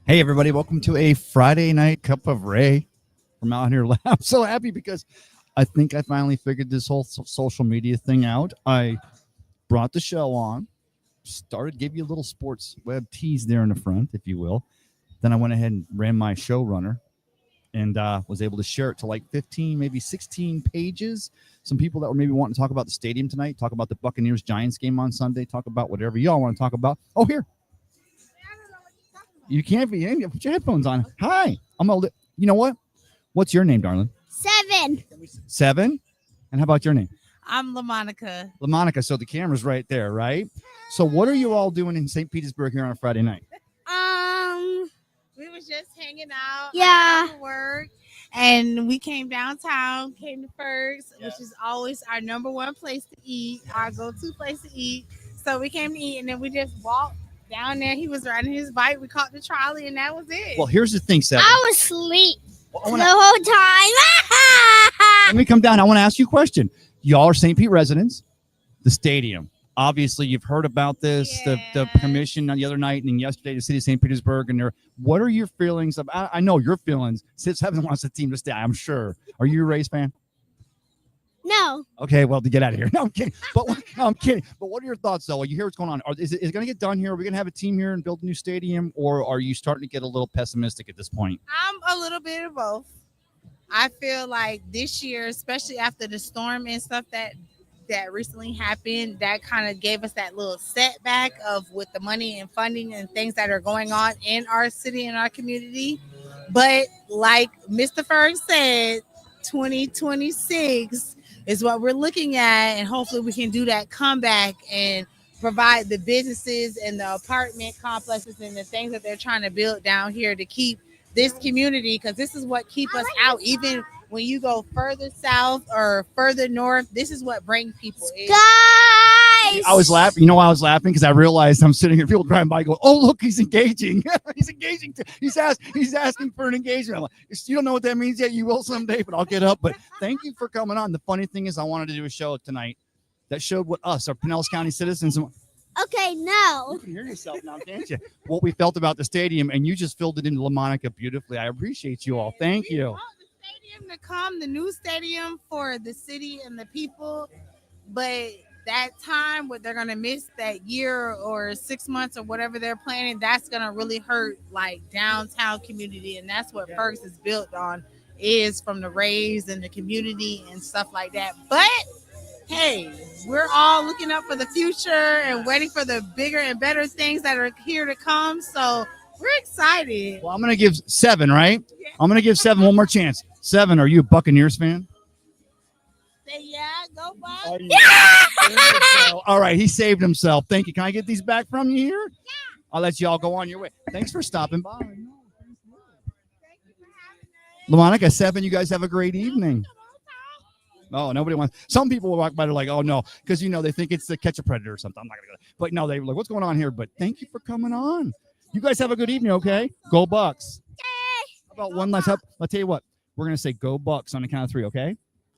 Hey, everybody, welcome to a Friday night cup of Ray from out here. I'm so happy because I think I finally figured this whole social media thing out. I brought the show on, gave you a little sports web tease there in the front, if you will. Then I went ahead and ran my showrunner and was able to share it to like 15, maybe 16 pages. Some people that were maybe wanting to talk about the stadium tonight, talk about the Buccaneers Giants game on Sunday, talk about whatever y'all want to talk about. Oh, here. You can't be in. Put your headphones on. Hi. You know what? What's your name, darling? 7. 7. And how about your name? I'm LaMonica. LaMonica. So the camera's right there, right? So what are you all doing in St. Petersburg here on a Friday night? We was just hanging out. Yeah. After work, and we came downtown, came to Ferg's, which is always our number one place to eat, our go-to place to eat. So we came to eat, and then we just walked down there. He was riding his bike. We caught the trolley, and that was it. Well, here's the thing, 7. I was asleep the whole time. Let me come down. I want to ask you a question. Y'all are St. Pete residents. The stadium. Obviously, you've heard about this, the commission on the other night and yesterday, the city of St. Petersburg. And what are your feelings? I know your feelings. 7 wants the team to stay, I'm sure. Are you a Rays fan? No. Okay, well, to get out of here. No, I'm kidding. I'm kidding. But what are your thoughts, though? You hear what's going on. Is it going to get done here? Are we going to have a team here and build a new stadium? Or are you starting to get a little pessimistic at this point? I'm a little bit of both. I feel like this year, especially after the storm and stuff that recently happened, that kind of gave us that little setback of with the money and funding and things that are going on in our city and our community. But like Mr. Ferg said, 2026 is what we're looking at, and hopefully we can do that comeback and provide the businesses and the apartment complexes and the things that they're trying to build down here to keep this community, because this is what keep us out. Even when you go further south or further north, this is what brings people in. Guys! I was laughing. You know why I was laughing? Because I realized I'm sitting here, people driving by going, oh, look, he's engaging. He's engaging. He's asking for an engagement. I'm like, you don't know what that means yet. You will someday, but I'll get up. But thank you for coming on. The funny thing is I wanted to do a show tonight that showed what us, our Pinellas County citizens. Okay, no. You can hear yourself now, can't you? What we felt about the stadium, and you just filled it into LaMonica beautifully. I appreciate you all. Thank you. We want the stadium to come, the new stadium for the city and the people, but that time, what they're gonna miss that year or 6 months or whatever they're planning, that's gonna really hurt like downtown community, and that's what Ferg is built on, is from the Rays and the community and stuff like that. But hey, we're all looking up for the future and waiting for the bigger and better things that are here to come. So we're excited. Well, I'm going to give 7, right? Yeah. I'm going to give 7 one more chance. 7, are you a Buccaneers fan? Say yeah, go Bucs. Yeah! All right, he saved himself. Thank you. Can I get these back from you here? Yeah. I'll let you all go on your way. Thanks for stopping by. Thank you for having us. LaMonica, 7, you guys have a great evening. Oh, nobody wants. Some people will walk by, they're like, oh, no, because, they think it's the catch a predator or something. I'm not going to go. But no, they were like, what's going on here? But thank you for coming on. You guys have a good evening, okay? Go Bucks. How about one last up? I'll tell you what. We're going to say go Bucks on the count of 3, okay?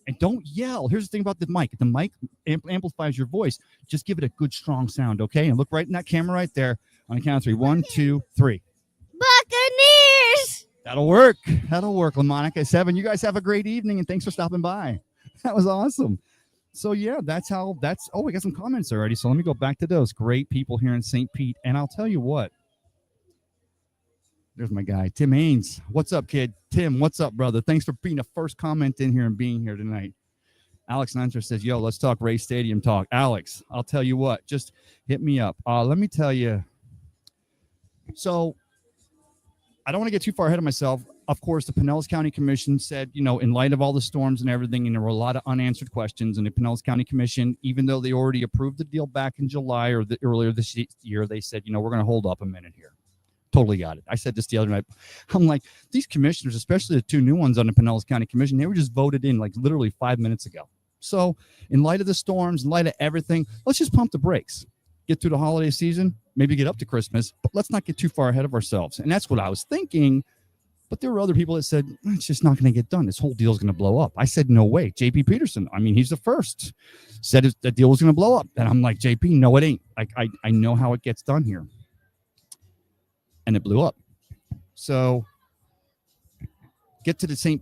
And don't yell. Here's the thing about the mic. The mic amplifies your voice. Just give it a good, strong sound, okay? And look right in that camera right there on the count of 3. 1, 2, 3. Buccaneers! That'll work. LaMonica. 7, you guys have a great evening, and thanks for stopping by. That was awesome. So, yeah, we got some comments already. So let me go back to those. Great people here in St. Pete. And I'll tell you what. There's my guy, Tim Haynes. What's up, kid? Tim, what's up, brother? Thanks for being the first comment in here and being here tonight. Alex Nanter says, yo, let's talk Ray Stadium talk. Alex, I'll tell you what. Just hit me up. Let me tell you. So I don't want to get too far ahead of myself. Of course, the Pinellas County Commission said, in light of all the storms and everything, and there were a lot of unanswered questions, and the Pinellas County Commission, even though they already approved the deal back in July or earlier this year, they said, we're going to hold up a minute here. Totally got it. I said this the other night. I'm like, these commissioners, especially the 2 new ones on the Pinellas County Commission, they were just voted in like literally 5 minutes ago. So in light of the storms, in light of everything, let's just pump the brakes. Get through the holiday season, maybe get up to Christmas, but let's not get too far ahead of ourselves. And that's what I was thinking. But there were other people that said, it's just not going to get done. This whole deal is going to blow up. I said, no way. JP Peterson, he's the first, said the deal was going to blow up. And I'm like, JP, no, it ain't. I know how it gets done here. And it blew up. So get to the city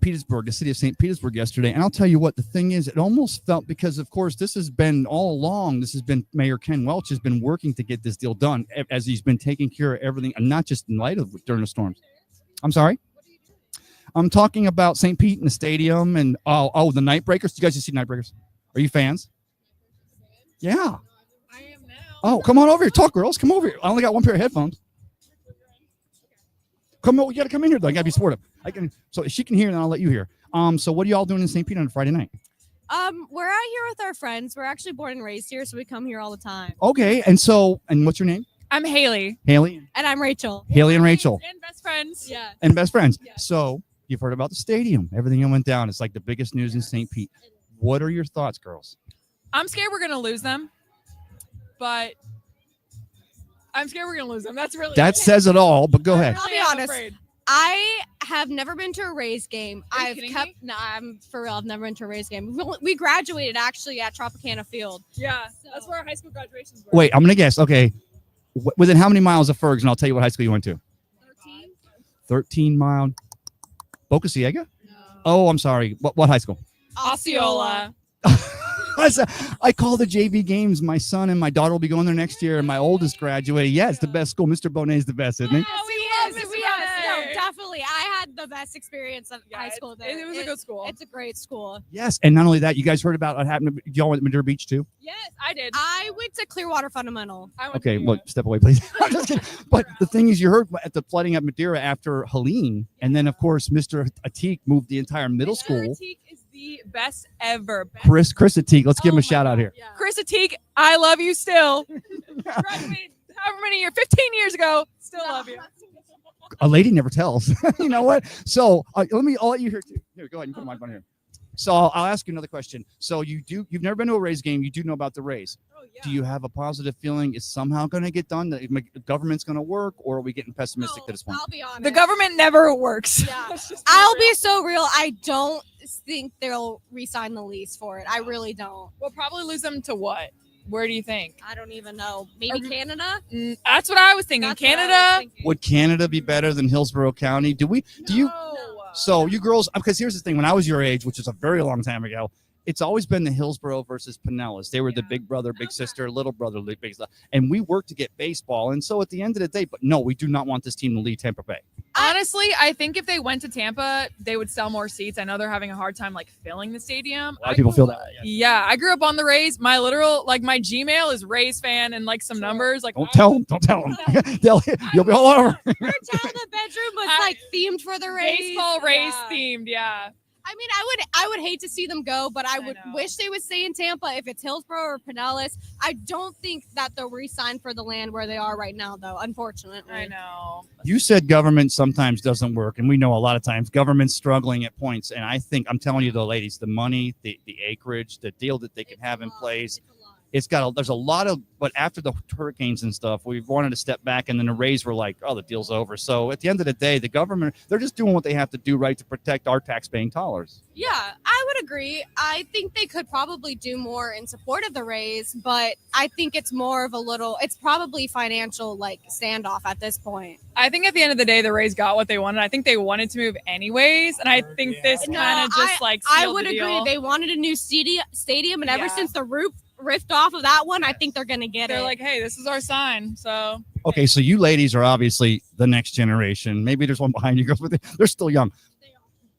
of St. Petersburg yesterday. And I'll tell you what, the thing is, it almost felt, because of course, this has been all along. This has been Mayor Ken Welch has been working to get this deal done as he's been taking care of everything, and not just in light of during the storms. I'm sorry. I'm talking about St. Pete and the stadium and the Night Breakers. You guys just see Night Breakers? Are you fans? Yeah. I am now. Oh, come on over here. Talk, girls. Come over here. I only got one pair of headphones. Come on, you got to come in here though. I got to be supportive. So she can hear, and I'll let you hear. So what are y'all doing in St. Pete on a Friday night? We're out here with our friends. We're actually born and raised here, so we come here all the time. Okay, and what's your name? I'm Haley. Haley. And I'm Rachel. Haley and Rachel. And best friends. Yeah. And best friends. Yeah. So you've heard about the stadium. Everything that went down. It's like the biggest news in St. Pete. What are your thoughts, girls? I'm scared we're gonna lose them, but I'm scared we're gonna lose them. That says it all. But go ahead. I'll be honest. I have never been to a Rays game. Are you kidding me? No, I'm for real. I've never been to a Rays game. We graduated actually at Tropicana Field. Yeah, So- that's where our high school graduations were. Wait, I'm gonna guess. Okay, within how many miles of Ferg's? And I'll tell you what high school you went to. 13? 13 mile. Boca Ciega? No. Oh, I'm sorry. What high school? Osceola. I call the JV games. My son and my daughter will be going there next year, and my oldest graduated. Yeah, it's the best school. Mr. Bonet is the best, isn't he? Yes, we he love is. Mr. Yes, no, Bonet. definitely. I had the best experience of Yeah, high school there. It was a good school. It's a great school. Yes, and not only that, you guys heard about what happened. Y'all went to Madeira Beach too? Yes, I did. I went to Clearwater Fundamental. I went Okay, to look, step away, please. I'm just kidding. But the thing is, you heard at the flooding at Madeira after Helene, and then of course Mr. Atik moved the entire middle school. Atik is the best ever. Chris Atik, let's give him Oh a shout my out God. here. Yeah. Chris Atik, I love you still. Graduated however many years, 15 years ago, still love you. A lady never tells. You know what? So I'll let you hear too. Here, go ahead and put my phone here. So I'll ask you another question. So you've never been to a Rays game. You do know about the Rays. Oh, yeah. Do you have a positive feeling it's somehow going to get done? The government's going to work, or are we getting pessimistic No, to this point? I'll be honest. The government never works. Yeah. Let's just I'll real. be so real. I don't think they'll re-sign the lease for it. I really don't. We'll probably lose them to what? Where do you think? I don't even know. Maybe Canada? That's what I was thinking. That's what I was Canada. thinking. Would Canada be better than Hillsborough County? Do you? So you girls, because here's the thing: when I was your age, which is a very long time ago, it's always been the Hillsborough versus Pinellas. They were the big brother, big sister, little brother, big sister, and we worked to get baseball. And so at the end of the day, but no, we do not want this team to leave Tampa Bay. Honestly, I think if they went to Tampa, they would sell more seats. I know they're having a hard time filling the stadium. A lot of people feel that. Yeah, I grew up on the Rays. My my Gmail is Rays fan and some numbers. Don't tell them. You'll be all over. Her childhood bedroom was themed for the Rays. baseball Rays Yeah. themed. Yeah. I mean, I would hate to see them go, but I would know. wish they would stay in Tampa. If it's Hillsborough or Pinellas, I don't think that they'll re-sign for the land where they are right now, though. Unfortunately, I know. You said government sometimes doesn't work, and we know a lot of times government's struggling at points. And I think I'm telling you, though, ladies, the money, the acreage, the deal that they can have in place. There's a lot of, but after the hurricanes and stuff, we wanted to step back, and then the Rays were like, oh, the deal's over. So at the end of the day, the government, they're just doing what they have to do, right, to protect our tax-paying dollars. Yeah, I would agree. I think they could probably do more in support of the Rays, but I think it's more of it's probably financial standoff at this point. I think at the end of the day, the Rays got what they wanted. I think they wanted to move anyways, and I think this kind of just I sealed would the agree. deal. They wanted a new stadium, and ever Yeah. since the roof ripped off of that one, I think they're gonna get They're it. like, hey, this is our sign. So Okay, so you ladies are obviously the next generation. Maybe there's one behind you girls, but they're still young.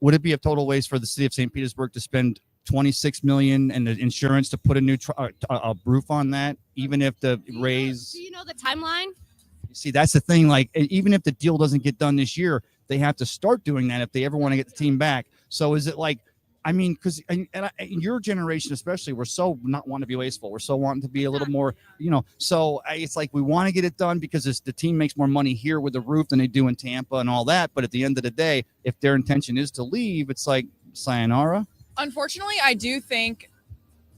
Would it be a total waste for the city of St. Petersburg to spend $26 million and the insurance to put a new a roof on that, even if the Rays? Do you know the timeline? See, that's the thing. Even if the deal doesn't get done this year, they have to start doing that if they ever want to get the team back. So is it because your generation especially, we're so not wanting to be wasteful. We're so wanting to be a little more, So it's we want to get it done because the team makes more money here with the roof than they do in Tampa and all that. But at the end of the day, if their intention is to leave, it's like sayonara. unfortunately, I do think,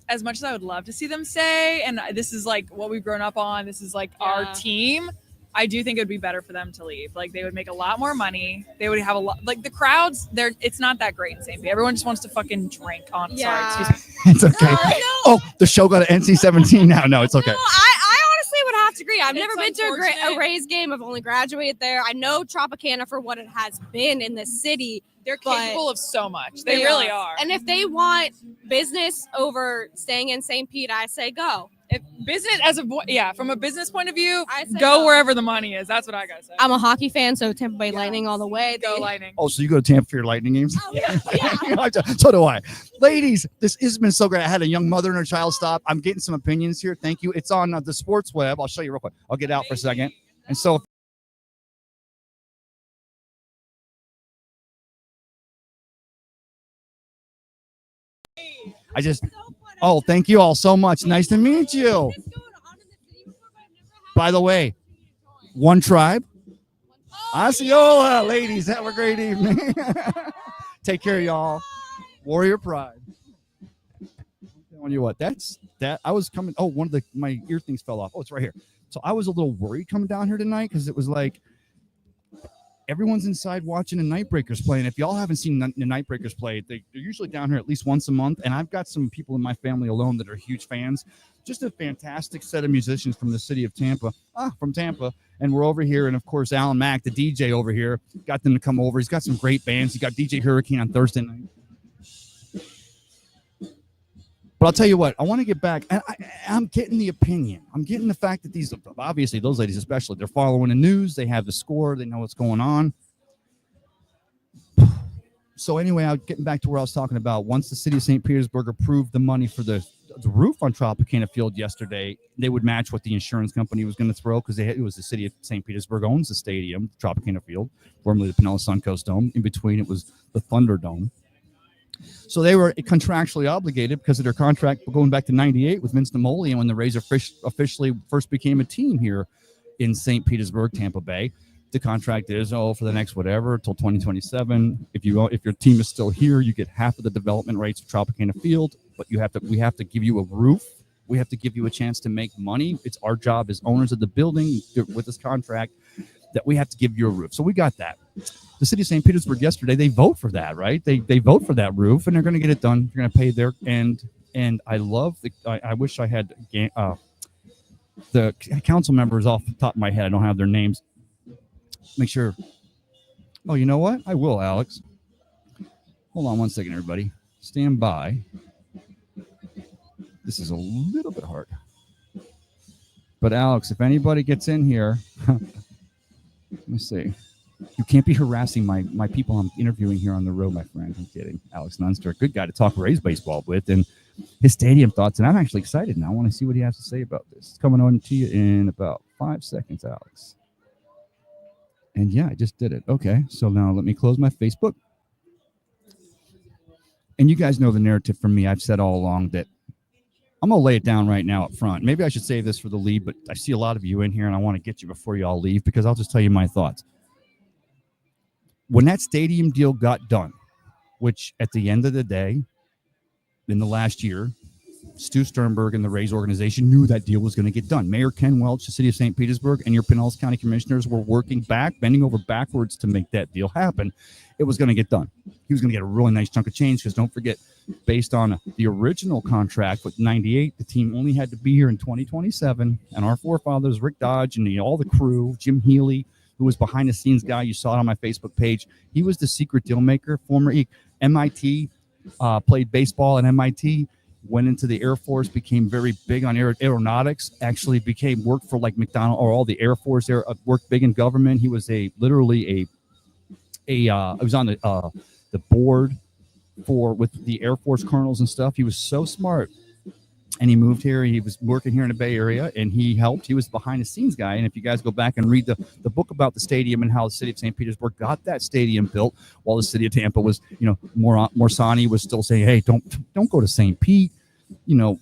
as much as I would love to see them stay, and this is what we've grown up on, this is our team, I do think it would be better for them to leave. They would make a lot more money. They would have a lot, the crowds, it's not that great in St. Pete. Everyone just wants to fucking drink on. Yeah. Sorry, excuse me. It's okay. No. Oh, the show got an NC-17 now. No, it's okay. No, I honestly would have disagree. I've never been to a unfortunate. Rays game. I've only graduated there. I know Tropicana for what it has been in this city. They're But capable of so much. They really are. And if they want business over staying in St. Pete, I say go. If business from a business point of view, I say go wherever the money is. That's what I gotta say. I'm a hockey fan, so Tampa Bay Lightning all the way. Go Lightning. Oh, so you go to Tampa for your Lightning games? Oh, yeah. So do I. Ladies, this has been so great. I had a young mother and her child stop. I'm getting some opinions here. Thank you. It's on the sports web. I'll show you real quick. I'll get out for a second. And so thank you all so much. Nice to meet you. By the way, one tribe. Osceola, ladies, have a great evening. Take care, y'all. Warrior Pride. I'm telling you what, I was coming. Oh, my ear things fell off. Oh, it's right here. So I was a little worried coming down here tonight because it was like everyone's inside watching the Nightbreakers play. And if y'all haven't seen the Nightbreakers play, they're usually down here at least once a month. And I've got some people in my family alone that are huge fans. Just a fantastic set of musicians from the city of Tampa, from Tampa. And we're over here. And, of course, Alan Mack, the DJ over here, got them to come over. He's got some great bands. He got DJ Hurricane on Thursday night. But I'll tell you what, I want to get back. And I'm getting the opinion. I'm getting the fact that obviously those ladies especially, they're following the news. They have the score. They know what's going on. So anyway, I'm getting back to where I was talking about. Once the city of St. Petersburg approved the money for the roof on Tropicana Field yesterday, they would match what the insurance company was going to throw because it was the city of St. Petersburg owns the stadium, Tropicana Field, formerly the Pinellas Suncoast Dome. In between, it was the Thunderdome. So they were contractually obligated because of their contract going back to 98 with Vince Namoli, and when the Rays officially first became a team here in St. Petersburg, Tampa Bay. The contract is for the next whatever until 2027. If your team is still here, you get half of the development rights of Tropicana Field, but we have to give you a roof. We have to give you a chance to make money. It's our job as owners of the building with this contract that we have to give you a roof. So we got that. The city of St. Petersburg yesterday, they vote for that, right? They vote for that roof, and they're going to get it done. They're going to pay their and I love I wish I had the council members off the top of my head. I don't have their names. Make sure. Oh, you know what? I will, Alex. Hold on one second, everybody. Stand by. This is a little bit hard. But Alex, if anybody gets in here, let me see. You can't be harassing my people I'm interviewing here on the road, my friend. I'm kidding. Alex Nunster, good guy to talk Rays baseball with, and his stadium thoughts. And I'm actually excited now. I want to see what he has to say about this. It's coming on to you in about 5 seconds, Alex. And yeah, I just did it. Okay, so now let me close my Facebook. And you guys know the narrative from me. I've said all along that I'm going to lay it down right now up front. Maybe I should save this for the lead, but I see a lot of you in here, and I want to get you before you all leave because I'll just tell you my thoughts. When that stadium deal got done, which at the end of the day, in the last year, Stu Sternberg and the Rays organization knew that deal was going to get done. Mayor Ken Welch, the city of St. Petersburg, and your Pinellas County commissioners were bending over backwards to make that deal happen. It was going to get done. He was going to get a really nice chunk of change because don't forget, based on the original contract with 98, the team only had to be here in 2027. And our forefathers, Rick Dodge and all the crew, Jim Healy, who was behind the scenes guy, you saw it on my Facebook page. He was the secret deal maker, former MIT, played baseball at MIT, went into the Air Force, became very big on aeronautics, actually worked for like McDonnell or all the Air Force, worked big in government. He was he was on the board with the Air Force colonels and stuff. He was so smart. And he moved here. He was working here in the Bay Area, and he helped. He was the behind-the-scenes guy. And if you guys go back and read the book about the stadium and how the city of St. Petersburg got that stadium built, while the city of Tampa was, Morsani was still saying, "Hey, don't go to St. Pete.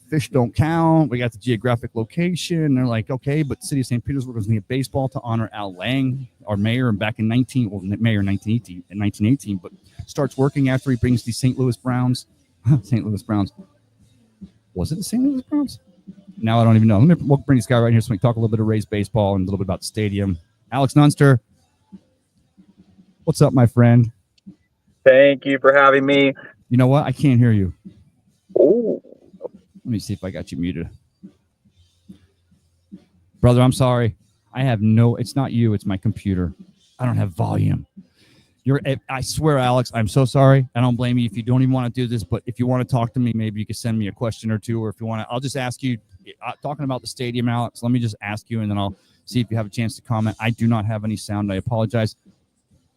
Fish don't count. We got the geographic location." And they're like, "Okay," but the city of St. Petersburg was going to get baseball to honor Al Lang, our mayor, and back in 1918, but starts working after he brings the St. Louis Browns. Was it the St. Louis Browns? Now I don't even know. We'll bring this guy right here so we can talk a little bit of Rays baseball and a little bit about the stadium. Alex Nunster, what's up, my friend? Thank you for having me. You know what? I can't hear you. Ooh. Let me see if I got you muted. Brother, I'm sorry. It's not you. It's my computer. I don't have volume. I swear, Alex, I'm so sorry. I don't blame you if you don't even want to do this, but if you want to talk to me, maybe you can send me a question or two, or if you want to, I'll just ask you, talking about the stadium, Alex, let me just ask you, and then I'll see if you have a chance to comment. I do not have any sound. I apologize.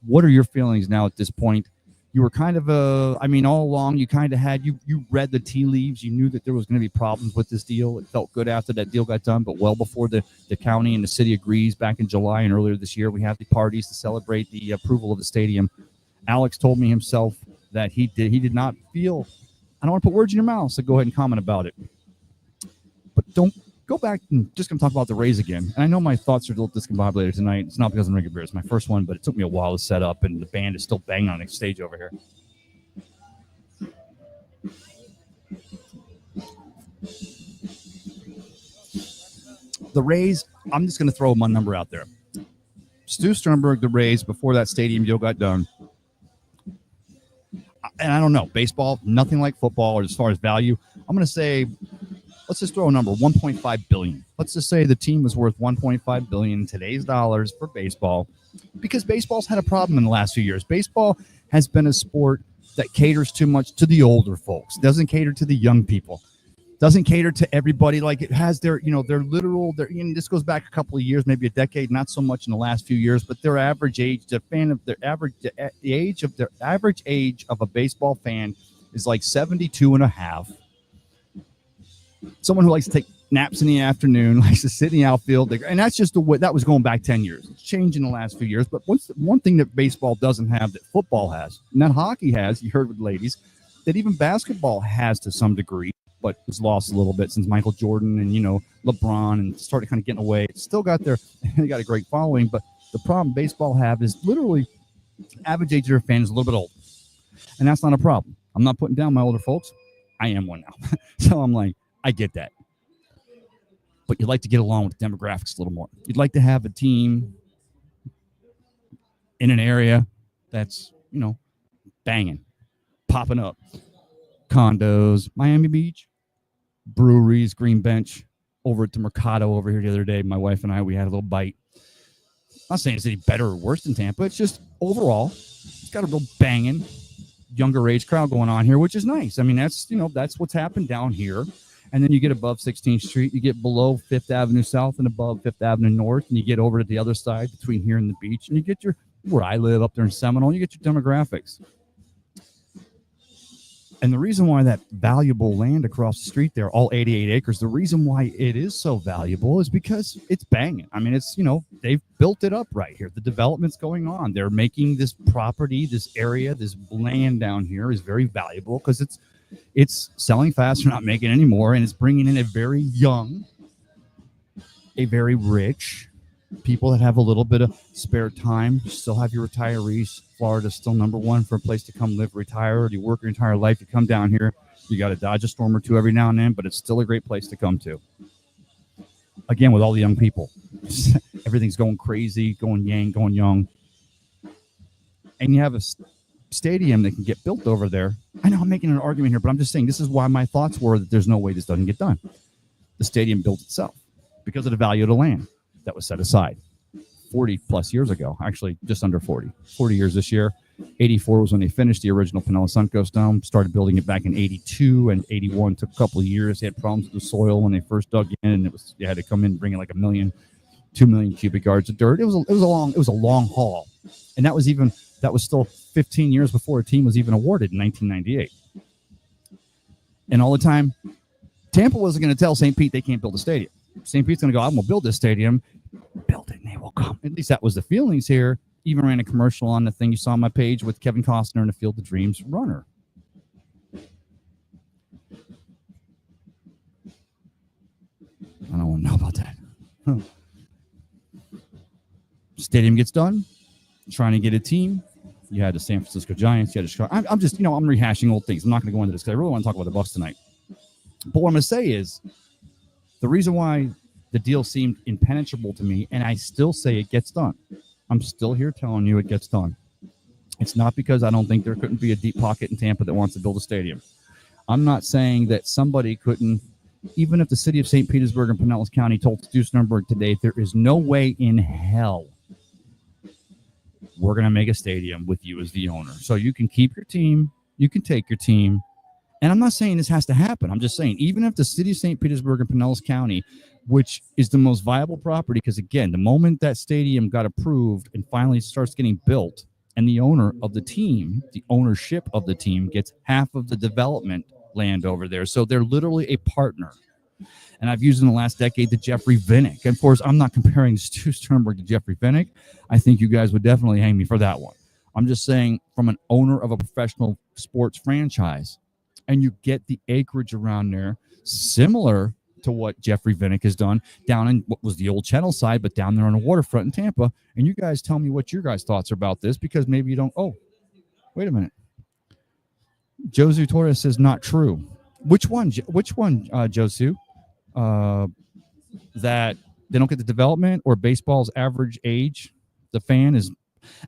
What are your feelings now at this point? You were kind of all along, you kind of had, you read the tea leaves. You knew that there was going to be problems with this deal. It felt good after that deal got done, but well before the county and the city agrees back in July and earlier this year, we had the parties to celebrate the approval of the stadium. Alex told me himself that he did not feel, I don't want to put words in your mouth, so go ahead and comment about it. But don't go back and just going to talk about the Rays again. And I know my thoughts are a little discombobulated tonight. It's not because I'm drinking beer. It's my first one, but it took me a while to set up, and the band is still banging on the stage over here. The Rays, I'm just going to throw my number out there. Stu Sternberg, the Rays, before that stadium deal got done. And I don't know, baseball, nothing like football, or as far as value. I'm going to say, let's just throw a number, $1.5 billion. Let's just say the team was worth $1.5 billion in today's dollars for baseball, because baseball's had a problem in the last few years. Baseball has been a sport that caters too much to the older folks, doesn't cater to the young people, doesn't cater to everybody. Like, it has their literal, this goes back a couple of years, maybe a decade, not so much in the last few years, but their average age, the average age of a baseball fan is like 72 and a half. Someone who likes to take naps in the afternoon, likes to sit in the outfield, and that's just the way that was going back 10 years. It's changed in the last few years. But one thing that baseball doesn't have that football has, and that hockey has, you heard with ladies, that even basketball has to some degree, but it's lost a little bit since Michael Jordan and LeBron and started kind of getting away. It's still got they got a great following, but the problem baseball have is literally average age of their fan is a little bit old, and that's not a problem. I'm not putting down my older folks. I am one now, so I'm like, I get that. But you'd like to get along with the demographics a little more. You'd like to have a team in an area that's, banging, popping up. Condos, Miami Beach, breweries, Green Bench, over at the Mercado over here the other day. My wife and I, we had a little bite. I'm not saying it's any better or worse than Tampa. It's just overall, it's got a real banging, younger age crowd going on here, which is nice. I mean, that's what's happened down here. And then you get above 16th Street, you get below 5th Avenue South and above 5th Avenue North, and you get over to the other side between here and the beach, and you get where I live up there in Seminole, you get your demographics. And the reason why that valuable land across the street there, all 88 acres, the reason why it is so valuable is because it's banging. I mean, it's, they've built it up right here. The development's going on. They're making this property, this area, this land down here is very valuable because it's selling fast, they're not making any more, and it's bringing in a very young, a very rich people that have a little bit of spare time. You still have your retirees. Florida's still number one for a place to come live, retire, or you work your entire life. You come down here, you got to dodge a storm or two every now and then, but it's still a great place to come to. Again, with all the young people. Everything's going crazy, going yang, going young. And you have a stadium that can get built over there. I know I'm making an argument here, but I'm just saying this is why my thoughts were that there's no way this doesn't get done. The stadium built itself because of the value of the land that was set aside 40 plus years ago, actually just under 40 years this year. 84 was when they finished the original Pinellas Suncoast Dome, started building it back in 82, and 81 took a couple of years. They had problems with the soil when they first dug in, and they had to come in and bring in like 2 million cubic yards of dirt. It was a long haul. And that was still 15 years before a team was even awarded in 1998. And all the time, Tampa wasn't going to tell St. Pete they can't build a stadium. St. Pete's going to go, I'm going to build this stadium. Build it and they will come. At least that was the feelings here. Even ran a commercial on the thing you saw on my page with Kevin Costner and the Field of Dreams runner. I don't want to know about that. Stadium gets done. Trying to get a team. You had the San Francisco Giants. You had the Chicago. I'm just, I'm rehashing old things. I'm not going to go into this because I really want to talk about the Bucs tonight. But what I'm going to say is the reason why the deal seemed impenetrable to me, and I still say it gets done. I'm still here telling you it gets done. It's not because I don't think there couldn't be a deep pocket in Tampa that wants to build a stadium. I'm not saying that somebody couldn't even if the city of St. Petersburg and Pinellas County told Stu Sternberg today, there is no way in hell we're going to make a stadium with you as the owner. So you can keep your team, you can take your team. And I'm not saying this has to happen. I'm just saying, even if the city of St. Petersburg and Pinellas County, which is the most viable property, because again, the moment that stadium got approved and finally starts getting built, and the owner of the team, the ownership of the team, gets half of the development land over there. So they're literally a partner. And I've used in the last decade the Jeffrey Vinnick. And of course, I'm not comparing Stu Sternberg to Jeffrey Vinnick. I think you guys would definitely hang me for that one. I'm just saying, from an owner of a professional sports franchise, and you get the acreage around there, similar to what Jeffrey Vinnick has done down in what was the old Channel side, but down there on the waterfront in Tampa. And you guys tell me what your guys' thoughts are about this, because maybe you don't. Oh, wait a minute. Josu Torres says not true. Which one, Josu? That they don't get the development, or baseball's average age, the fan is.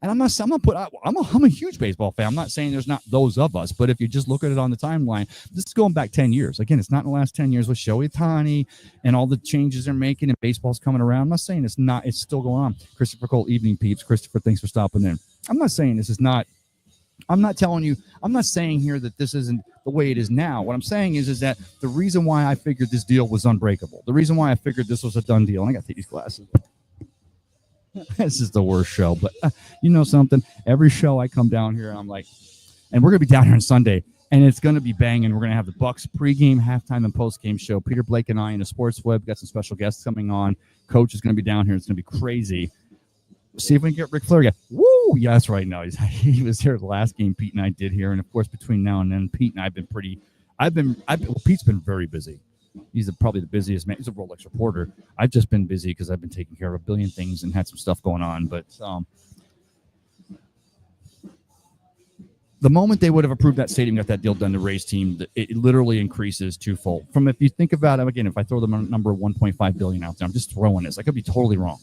And I'm a huge baseball fan. I'm not saying there's not those of us, but if you just look at it on the timeline, this is going back 10 years. Again, it's not in the last 10 years with Shohei Ohtani and all the changes they're making, and baseball's coming around. I'm not saying it's not. It's still going on. Christopher Cole, evening peeps. Christopher, thanks for stopping in. I'm not saying this is not. I'm not telling you. I'm not saying here that this isn't the way it is now. What I'm saying is that the reason why I figured this deal was unbreakable, the reason why I figured this was a done deal, and I got to take these glasses. This is the worst show, but you know something? Every show I come down here and I'm like, and we're going to be down here on Sunday, and it's going to be banging. We're going to have the Bucks pregame, halftime, and postgame show. Peter Blake and I in the Sports Web got some special guests coming on. Coach is going to be down here. It's going to be crazy. See if we can get Ric Flair again. Woo! Yeah, that's right. Now he was here the last game Pete and I did here, and of course between now and then, Pete and I've been Pete's been very busy. He's probably the busiest man. He's a Rolex reporter. I've just been busy because I've been taking care of a billion things and had some stuff going on. But the moment they would have approved that stadium, got that deal done, the Rays team, it literally increases twofold. From, if you think about it, again, if I throw the number 1.5 billion out there, I'm just throwing this. I could be totally wrong.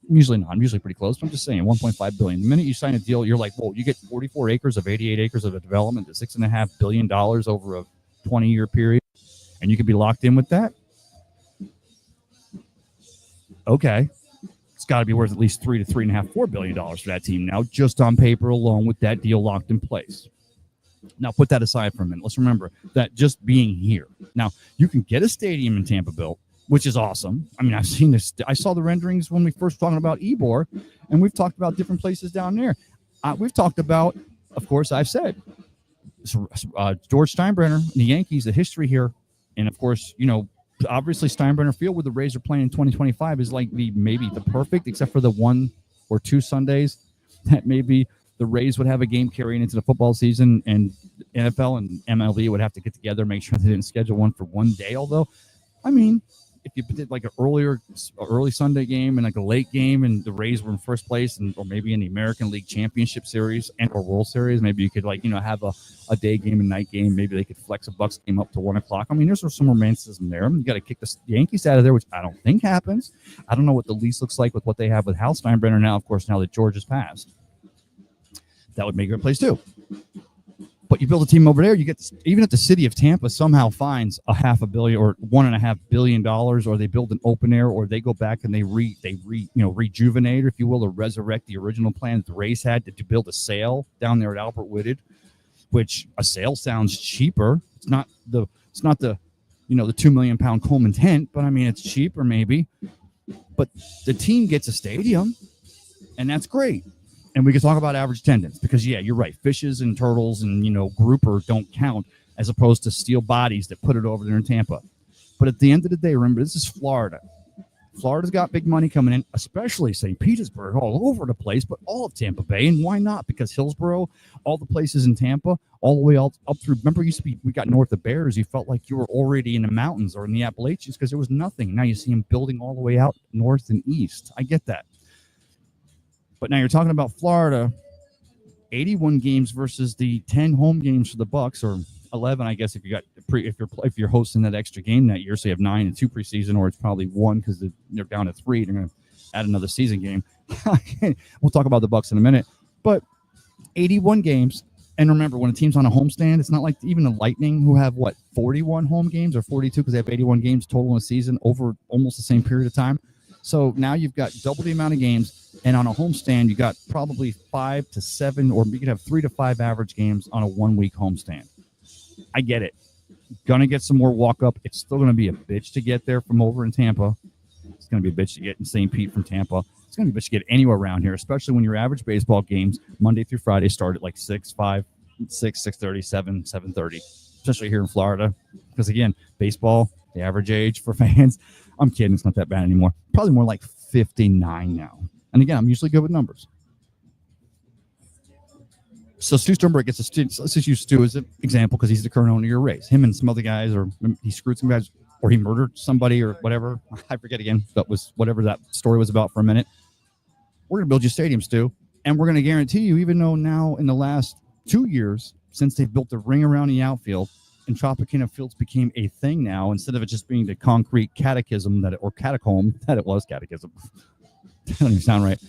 I'm usually not. I'm usually pretty close. But I'm just saying 1.5 billion. The minute you sign a deal, you're like, whoa, you get 44 acres of 88 acres of a development to $6.5 billion over a 20-year period. And you could be locked in with that? Okay. It's got to be worth at least $3 to $3.5, $4 billion for that team now, just on paper alone, with that deal locked in place. Now, put that aside for a minute. Let's remember that just being here. Now, you can get a stadium in Tampa built, which is awesome. I mean, I've seen this. I saw the renderings when we first talking about Ybor, and we've talked about different places down there. We've talked about, of course, I've said, George Steinbrenner, the Yankees, the history here. And of course, you know, obviously Steinbrenner Field, where the Rays are playing in 2025, is like maybe the perfect, except for the 1 or 2 Sundays that maybe the Rays would have a game carrying into the football season, and NFL and MLB would have to get together, make sure they didn't schedule one for one day. Although, I mean, if you did like an early Sunday game and like a late game, and the Rays were in first place, or maybe in the American League Championship Series and or World Series, maybe you could have a day game and night game. Maybe they could flex a Bucks game up to 1 o'clock. I mean, there's some romanticism there. You got to kick the Yankees out of there, which I don't think happens. I don't know what the lease looks like with what they have with Hal Steinbrenner now. Of course, now that George has passed, that would make a great place too. But you build a team over there, you get, even if the city of Tampa somehow finds $500 million or $1.5 billion, or they build an open air, or they go back and they rejuvenate, if you will, or resurrect the original plan that the Rays had to build a sail down there at Albert Whitted, which a sail sounds cheaper. It's not the the 2 million pound Coleman tent, but I mean, it's cheaper maybe. But the team gets a stadium, and that's great. And we can talk about average attendance, because, yeah, you're right. Fishes and turtles and, grouper don't count, as opposed to steel bodies that put it over there in Tampa. But at the end of the day, remember, this is Florida. Florida's got big money coming in, especially St. Petersburg, all over the place, but all of Tampa Bay. And why not? Because Hillsborough, all the places in Tampa, all the way up through. Remember, we got north of Bears. You felt like you were already in the mountains or in the Appalachians because there was nothing. Now you see them building all the way out north and east. I get that. But now you're talking about Florida, 81 games versus the 10 home games for the Bucks, or 11, I guess, if you're hosting that extra game that year. So you have 9 and 2 preseason, or it's probably 1 because they're down to 3. They're going to add another season game. We'll talk about the Bucks in a minute. But 81 games, And remember, when a team's on a homestand, it's not like even the Lightning, who have 41 home games or 42 because they have 81 games total in a season over almost the same period of time. So now you've got double the amount of games, and on a homestand, you got probably 5 to 7, or you could have 3 to 5 average games on a 1 week homestand. I get it. Gonna get some more walk up. It's still gonna be a bitch to get there from over in Tampa. It's gonna be a bitch to get in St. Pete from Tampa. It's going to be a bitch to get anywhere around here, especially when your average baseball games Monday through Friday start at like 6, 5, 6, 6:30, 7, 7:30, especially here in Florida. Because, again, baseball, the average age for fans, I'm kidding, it's not that bad anymore. Probably more like 59 now. And, again, I'm usually good with numbers. So Stu Sternberg gets a student. So let's just use Stu as an example because he's the current owner of your Rays. Him and some other guys, or he screwed some guys, or he murdered somebody or whatever. I forget again. That was whatever that story was about for a minute. We're going to build you stadiums, Stu. And we're going to guarantee you, even though now in the last 2 years, since they've built the ring around the outfield and Tropicana Fields became a thing now, instead of it just being the concrete catechism or catacomb that it was, catechism. That doesn't even sound right.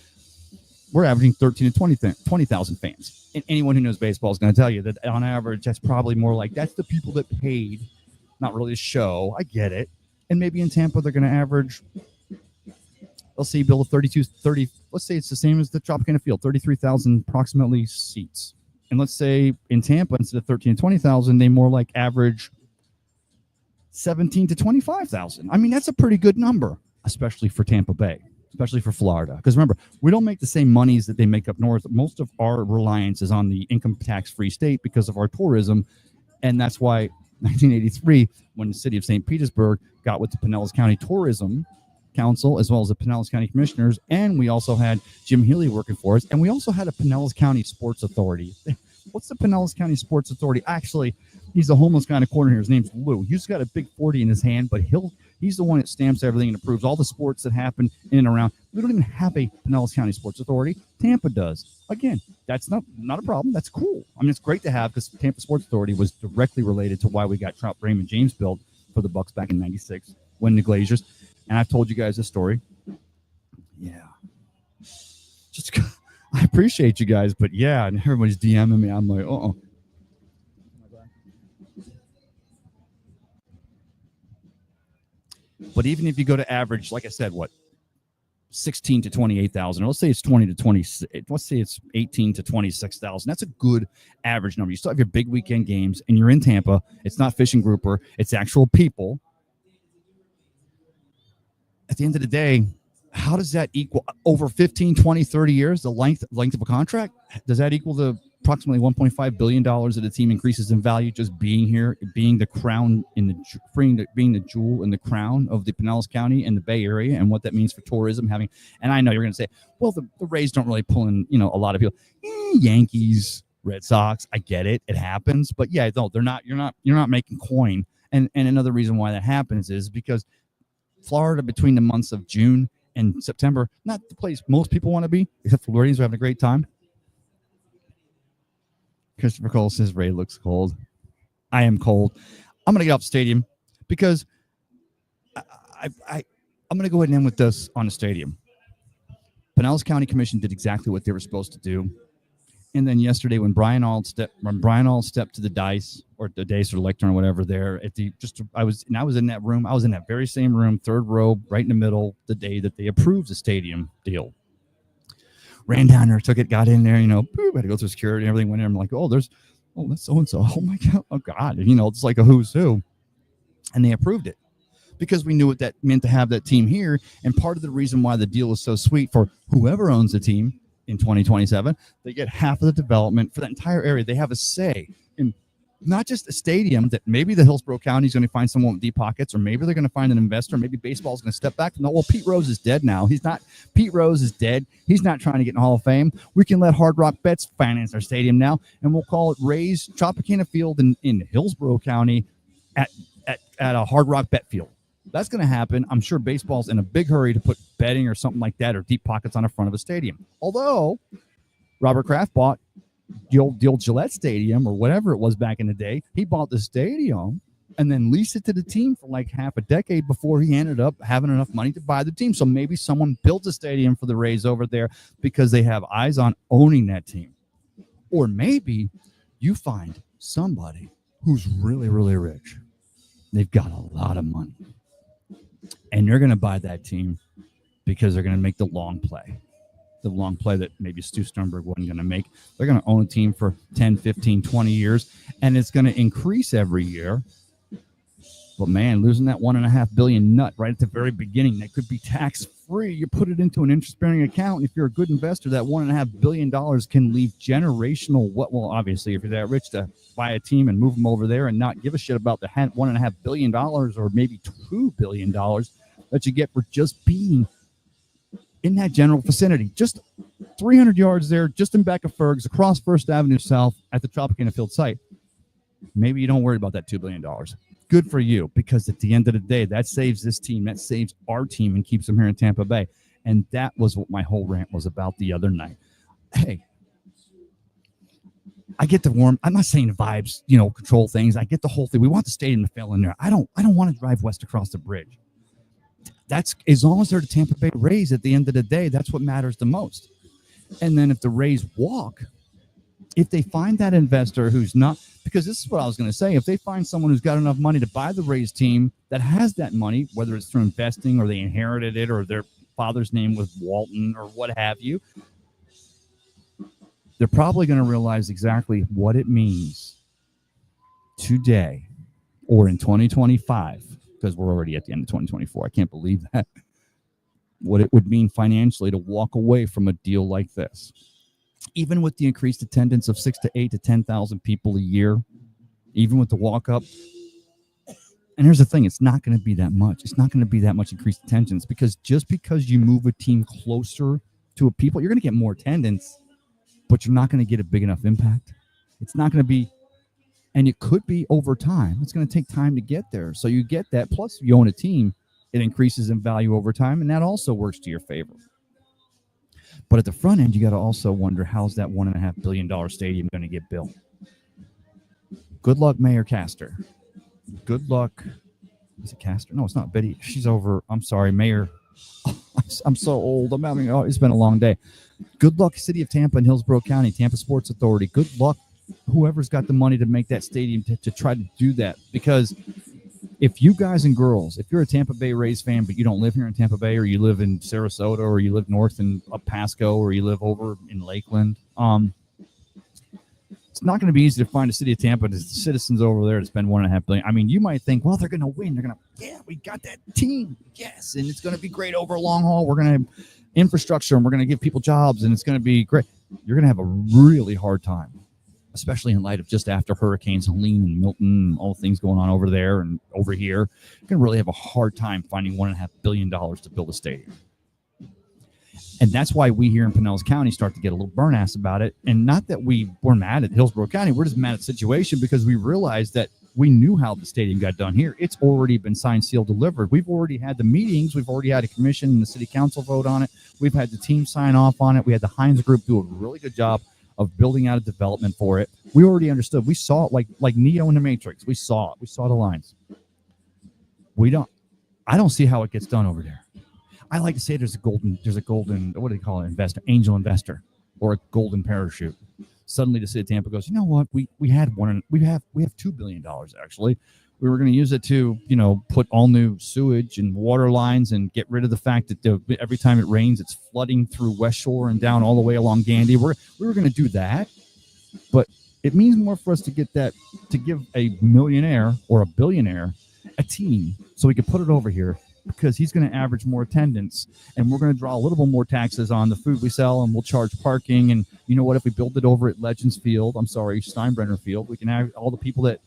We're averaging 13 to 20,000 fans. And anyone who knows baseball is going to tell you that on average, that's probably more like that's the people that paid, not really a show. I get it. And maybe in Tampa, they're going to average, let's say, build a 30, let's say it's the same as the Tropicana Field, 33,000 approximately seats. And let's say in Tampa, instead of 13 to 20,000, they more like average 17 to 25,000. I mean, that's a pretty good number, especially for Tampa Bay, especially for Florida. Because remember, we don't make the same monies that they make up north. Most of our reliance is on the income tax-free state because of our tourism. And that's why 1983, when the city of St. Petersburg got with the Pinellas County Tourism Council, as well as the Pinellas County Commissioners, and we also had Jim Healy working for us, and we also had a Pinellas County Sports Authority. What's the Pinellas County Sports Authority? Actually, he's a homeless guy in the corner here. His name's Lou. He's got a big 40 in his hand, but he's the one that stamps everything and approves all the sports that happen in and around. We don't even have a Pinellas County Sports Authority. Tampa does. Again, that's not a problem. That's cool. I mean, it's great to have because Tampa Sports Authority was directly related to why we got Raymond James built for the Bucks back in '96 when the Glaziers. And I've told you guys this story. Yeah. Just I appreciate you guys, but yeah, and everybody's DMing me. I'm like, uh-oh. But even if you go to average, like I said, 16 to 28,000, or let's say it's 20 to 20, let's say it's 18 to 26,000. That's a good average number. You still have your big weekend games, and you're in Tampa. It's not fishing grouper. It's actual people. At the end of the day, how does that equal over 15, 20, 30 years, the length of a contract? Does that equal the approximately $1.5 billion that the team increases in value just being here, being the crown being the jewel in the crown of the Pinellas County and the Bay Area, and what that means for tourism? And I know you're going to say, well, the Rays don't really pull in, a lot of people. Yankees, Red Sox, I get it, it happens, but yeah, no, they're not. You're not making coin. And another reason why that happens is because Florida, between the months of June and September, not the place most people want to be, except Floridians are having a great time. Christopher Cole says Ray looks cold. I am cold. I'm going to get off the stadium because I'm going to go ahead and end with this on the stadium. Pinellas County Commission did exactly what they were supposed to do. And then yesterday, when Brian Auld stepped to the dice or the dice or lectern or whatever, I was in that room. I was in that very same room, third row, right in the middle, the day that they approved the stadium deal. Ran down there, took it, got in there, boop, had to go through security and everything. Went in. I'm like, that's so and so. Oh my god, it's like a who's who. And they approved it because we knew what that meant to have that team here. And part of the reason why the deal is so sweet for whoever owns the team in 2027, they get half of the development for that entire area. They have a say in not just a stadium that maybe the Hillsborough County is going to find someone with deep pockets, or maybe they're going to find an investor. Maybe baseball is going to step back. No, well, Pete Rose is dead now. Pete Rose is dead. He's not trying to get in the Hall of Fame. We can let Hard Rock Bets finance our stadium now, and we'll call it Rays Tropicana Field in Hillsborough County at a Hard Rock Bet Field. That's going to happen. I'm sure baseball's in a big hurry to put betting or something like that or deep pockets on the front of a stadium. Although Robert Kraft bought the old Gillette Stadium or whatever it was back in the day. He bought the stadium and then leased it to the team for like half a decade before he ended up having enough money to buy the team. So maybe someone built a stadium for the Rays over there because they have eyes on owning that team. Or maybe You find somebody who's really, really rich. They've got a lot of money. And they're going to buy that team because they're going to make the long play. The long play that maybe Stu Sternberg wasn't going to make. They're going to own a team for 10, 15, 20 years, and it's going to increase every year. But, man, losing that $1.5 billion nut right at the very beginning, that could be tax-free. You put it into an interest-bearing account. If you're a good investor, that $1.5 billion can leave generational, well, obviously, if you're that rich to buy a team and move them over there and not give a shit about the $1.5 billion or maybe $2 billion that you get for just being in that general vicinity. Just 300 yards there, just in back of Ferg's, across First Avenue South at the Tropicana Field site. Maybe you don't worry about that $2 billion. Good for you, because at the end of the day, that saves this team, that saves our team and keeps them here in Tampa Bay. And that was what my whole rant was about the other night. Hey, I get the warm. I'm not saying the vibes, control things. I get the whole thing. We want the stadium to fill in there. I don't want to drive west across the bridge. That's as long as they're the Tampa Bay Rays at the end of the day, that's what matters the most. And then if the Rays walk, if they find that investor who's not, because this is what I was going to say, if they find someone who's got enough money to buy the Rays team that has that money, whether it's through investing or they inherited it or their father's name was Walton or what have you, they're probably going to realize exactly what it means today or in 2025, because we're already at the end of 2024. I can't believe that. What it would mean financially to walk away from a deal like this. Even with the increased attendance of 6 to 8 to 10,000 people a year, even with the walk-up. And here's the thing, it's not going to be that much. It's not going to be that much increased attendance, because just because you move a team closer to a people, you're going to get more attendance, but you're not going to get a big enough impact. It's not going to be, and it could be over time. It's going to take time to get there. So you get that, plus you own a team, it increases in value over time, and that also works to your favor. But at the front end, you got to also wonder, how's that $1.5 billion stadium going to get built? Good luck, Mayor Castor. Good luck. Is it Castor? No, it's not Betty. She's over. I'm sorry, Mayor. I'm so old. It's been a long day. Good luck, City of Tampa and Hillsborough County, Tampa Sports Authority. Good luck, whoever's got the money to make that stadium to try to do that. Because if you guys and girls, if you're a Tampa Bay Rays fan, but you don't live here in Tampa Bay, or you live in Sarasota, or you live north in Pasco, or you live over in Lakeland, it's not going to be easy to find a City of Tampa, the citizens over there to spend $1.5 billion. I mean, you might think, well, they're going to win. They're going to, yeah, we got that team. Yes. And it's going to be great over a long haul. We're going to have infrastructure and we're going to give people jobs and it's going to be great. You're going to have a really hard time, especially in light of just after Hurricanes Helene and Milton and all the things going on over there and over here. You're going to really have a hard time finding $1.5 billion to build a stadium. And that's why we here in Pinellas County start to get a little burn-ass about it. And not that we're mad at Hillsborough County. We're just mad at the situation because we realized that we knew how the stadium got done here. It's already been signed, sealed, delivered. We've already had the meetings. We've already had a commission and the city council vote on it. We've had the team sign off on it. We had the Hines Group do a really good job of building out a development for it. We already understood. We saw it like Neo in the Matrix. We saw it. We saw the lines. I don't see how it gets done over there. I like to say there's a golden, what do they call it? Investor, angel investor, or a golden parachute. Suddenly the city of Tampa goes, you know what? We have $2 billion actually. We were going to use it to, put all new sewage and water lines and get rid of the fact that every time it rains, it's flooding through West Shore and down all the way along Gandy. We were going to do that, but it means more for us to get that, to give a millionaire or a billionaire a team so we could put it over here, because he's going to average more attendance and we're going to draw a little bit more taxes on the food we sell, and we'll charge parking. And you know what, if we build it over at Legends Field, Steinbrenner Field, we can have all the people that,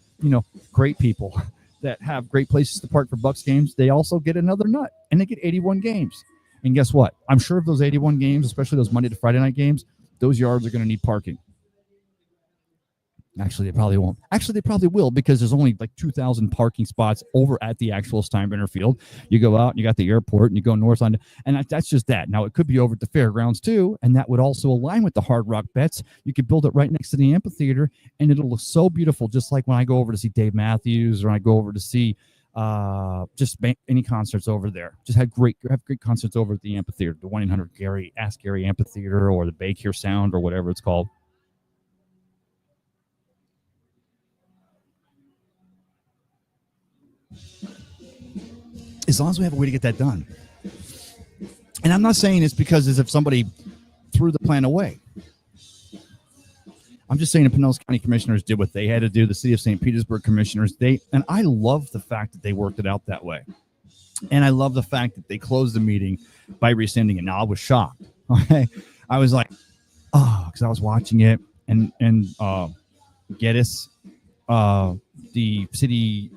great people that have great places to park for Bucks games. They also get another nut and they get 81 games. And guess what? I'm sure of those 81 games, especially those Monday to Friday night games, those yards are going to need parking. Actually, they probably won't. Actually, they probably will, because there's only like 2,000 parking spots over at the actual Steinbrenner Field. You go out and you got the airport and you go north on, and that's just that. Now, it could be over at the fairgrounds too, and that would also align with the Hard Rock Bets. You could build it right next to the amphitheater, and it'll look so beautiful, just like when I go over to see Dave Matthews, or I go over to see just any concerts over there. Just have great concerts over at the amphitheater, the 1-800 Ask Gary Amphitheater, or the Bay Care Sound, or whatever it's called. as long as we have a way to get that done. And I'm not saying it's because as if somebody threw the plan away. I'm just saying the Pinellas County Commissioners did what they had to do. The City of St. Petersburg Commissioners, and I love the fact that they worked it out that way. And I love the fact that they closed the meeting by rescinding it. Now, I was shocked. Okay. I was like, oh, because I was watching it, and Geddes, the city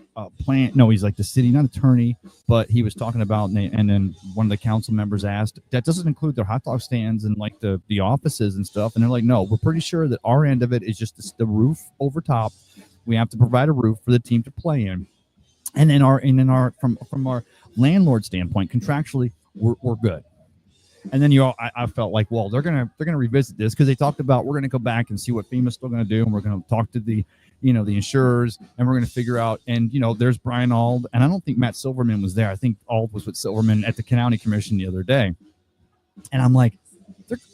he's like the city, not attorney, but he was talking about, and then one of the council members asked, that doesn't include their hot dog stands and like the offices and stuff. And they're like, no, we're pretty sure that our end of it is just the roof over top. We have to provide a roof for the team to play in. And then from our landlord standpoint, contractually, we're good. And then I felt like, well, they're gonna revisit this because they talked about we're gonna go back and see what FEMA's still gonna do, and we're gonna talk to the insurers, and we're gonna figure out. And there's Brian Ald, and I don't think Matt Silverman was there. I think Ald was with Silverman at the county commission the other day. And I'm like,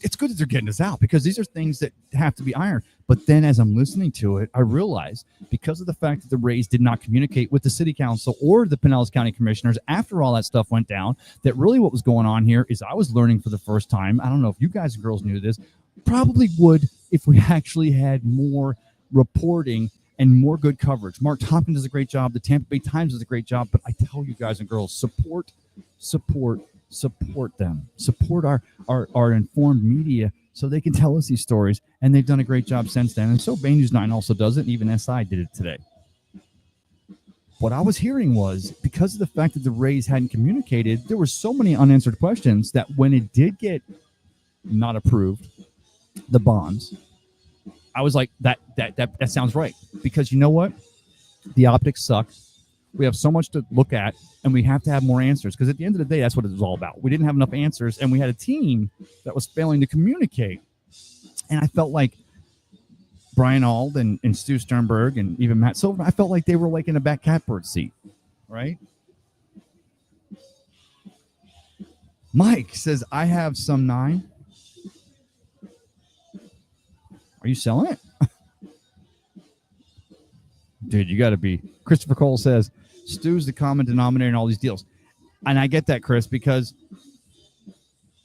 it's good that they're getting this out because these are things that have to be ironed. But then as I'm listening to it, I realized because of the fact that the Rays did not communicate with the city council or the Pinellas County Commissioners after all that stuff went down, that really what was going on here is I was learning for the first time. I don't know if you guys and girls knew this, probably would if we actually had more reporting and more good coverage. Mark Tompkins does a great job. The Tampa Bay Times does a great job. But I tell you guys and girls, support them. Support our informed media so they can tell us these stories. And they've done a great job since then. And so Bay News 9 also does it. And even SI did it today. What I was hearing was because of the fact that the Rays hadn't communicated, there were so many unanswered questions that when it did get not approved, the bonds, I was like, that sounds right. Because you know what? The optics suck. We have so much to look at, and we have to have more answers. Because at the end of the day, that's what it was all about. We didn't have enough answers, and we had a team that was failing to communicate. And I felt like Brian Ald and Stu Sternberg and even Matt Silver, I felt like they were like in a back catbird seat, right? Mike says, I have some 9. Are you selling it? Dude, you got to be. Christopher Cole says, Stu's the common denominator in all these deals. And I get that, Chris, because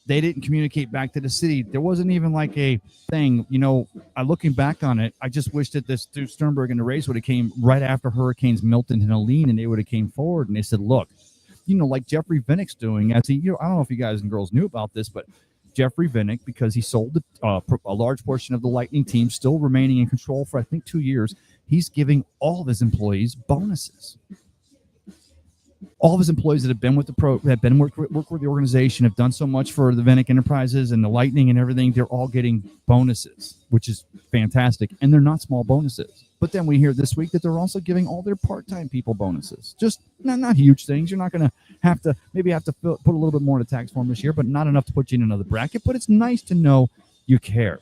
they didn't communicate back to the city. There wasn't even like a thing. Looking back on it, I just wish that this Stu Sternberg and the Rays would have came right after Hurricanes Milton and Helene, and they would have came forward and they said, look, like Jeffrey Vinnick's doing. As he, I don't know if you guys and girls knew about this, but Jeffrey Vinnick, because he sold a large portion of the Lightning team, still remaining in control for, I think, 2 years, he's giving all of his employees bonuses. All of his employees that have been with work with the organization, have done so much for the Vinnick Enterprises and the Lightning and everything, they're all getting bonuses, which is fantastic. And they're not small bonuses. But then we hear this week that they're also giving all their part-time people bonuses. Just not huge things. You're not going to have to put a little bit more in the tax form this year, but not enough to put you in another bracket. But it's nice to know you care.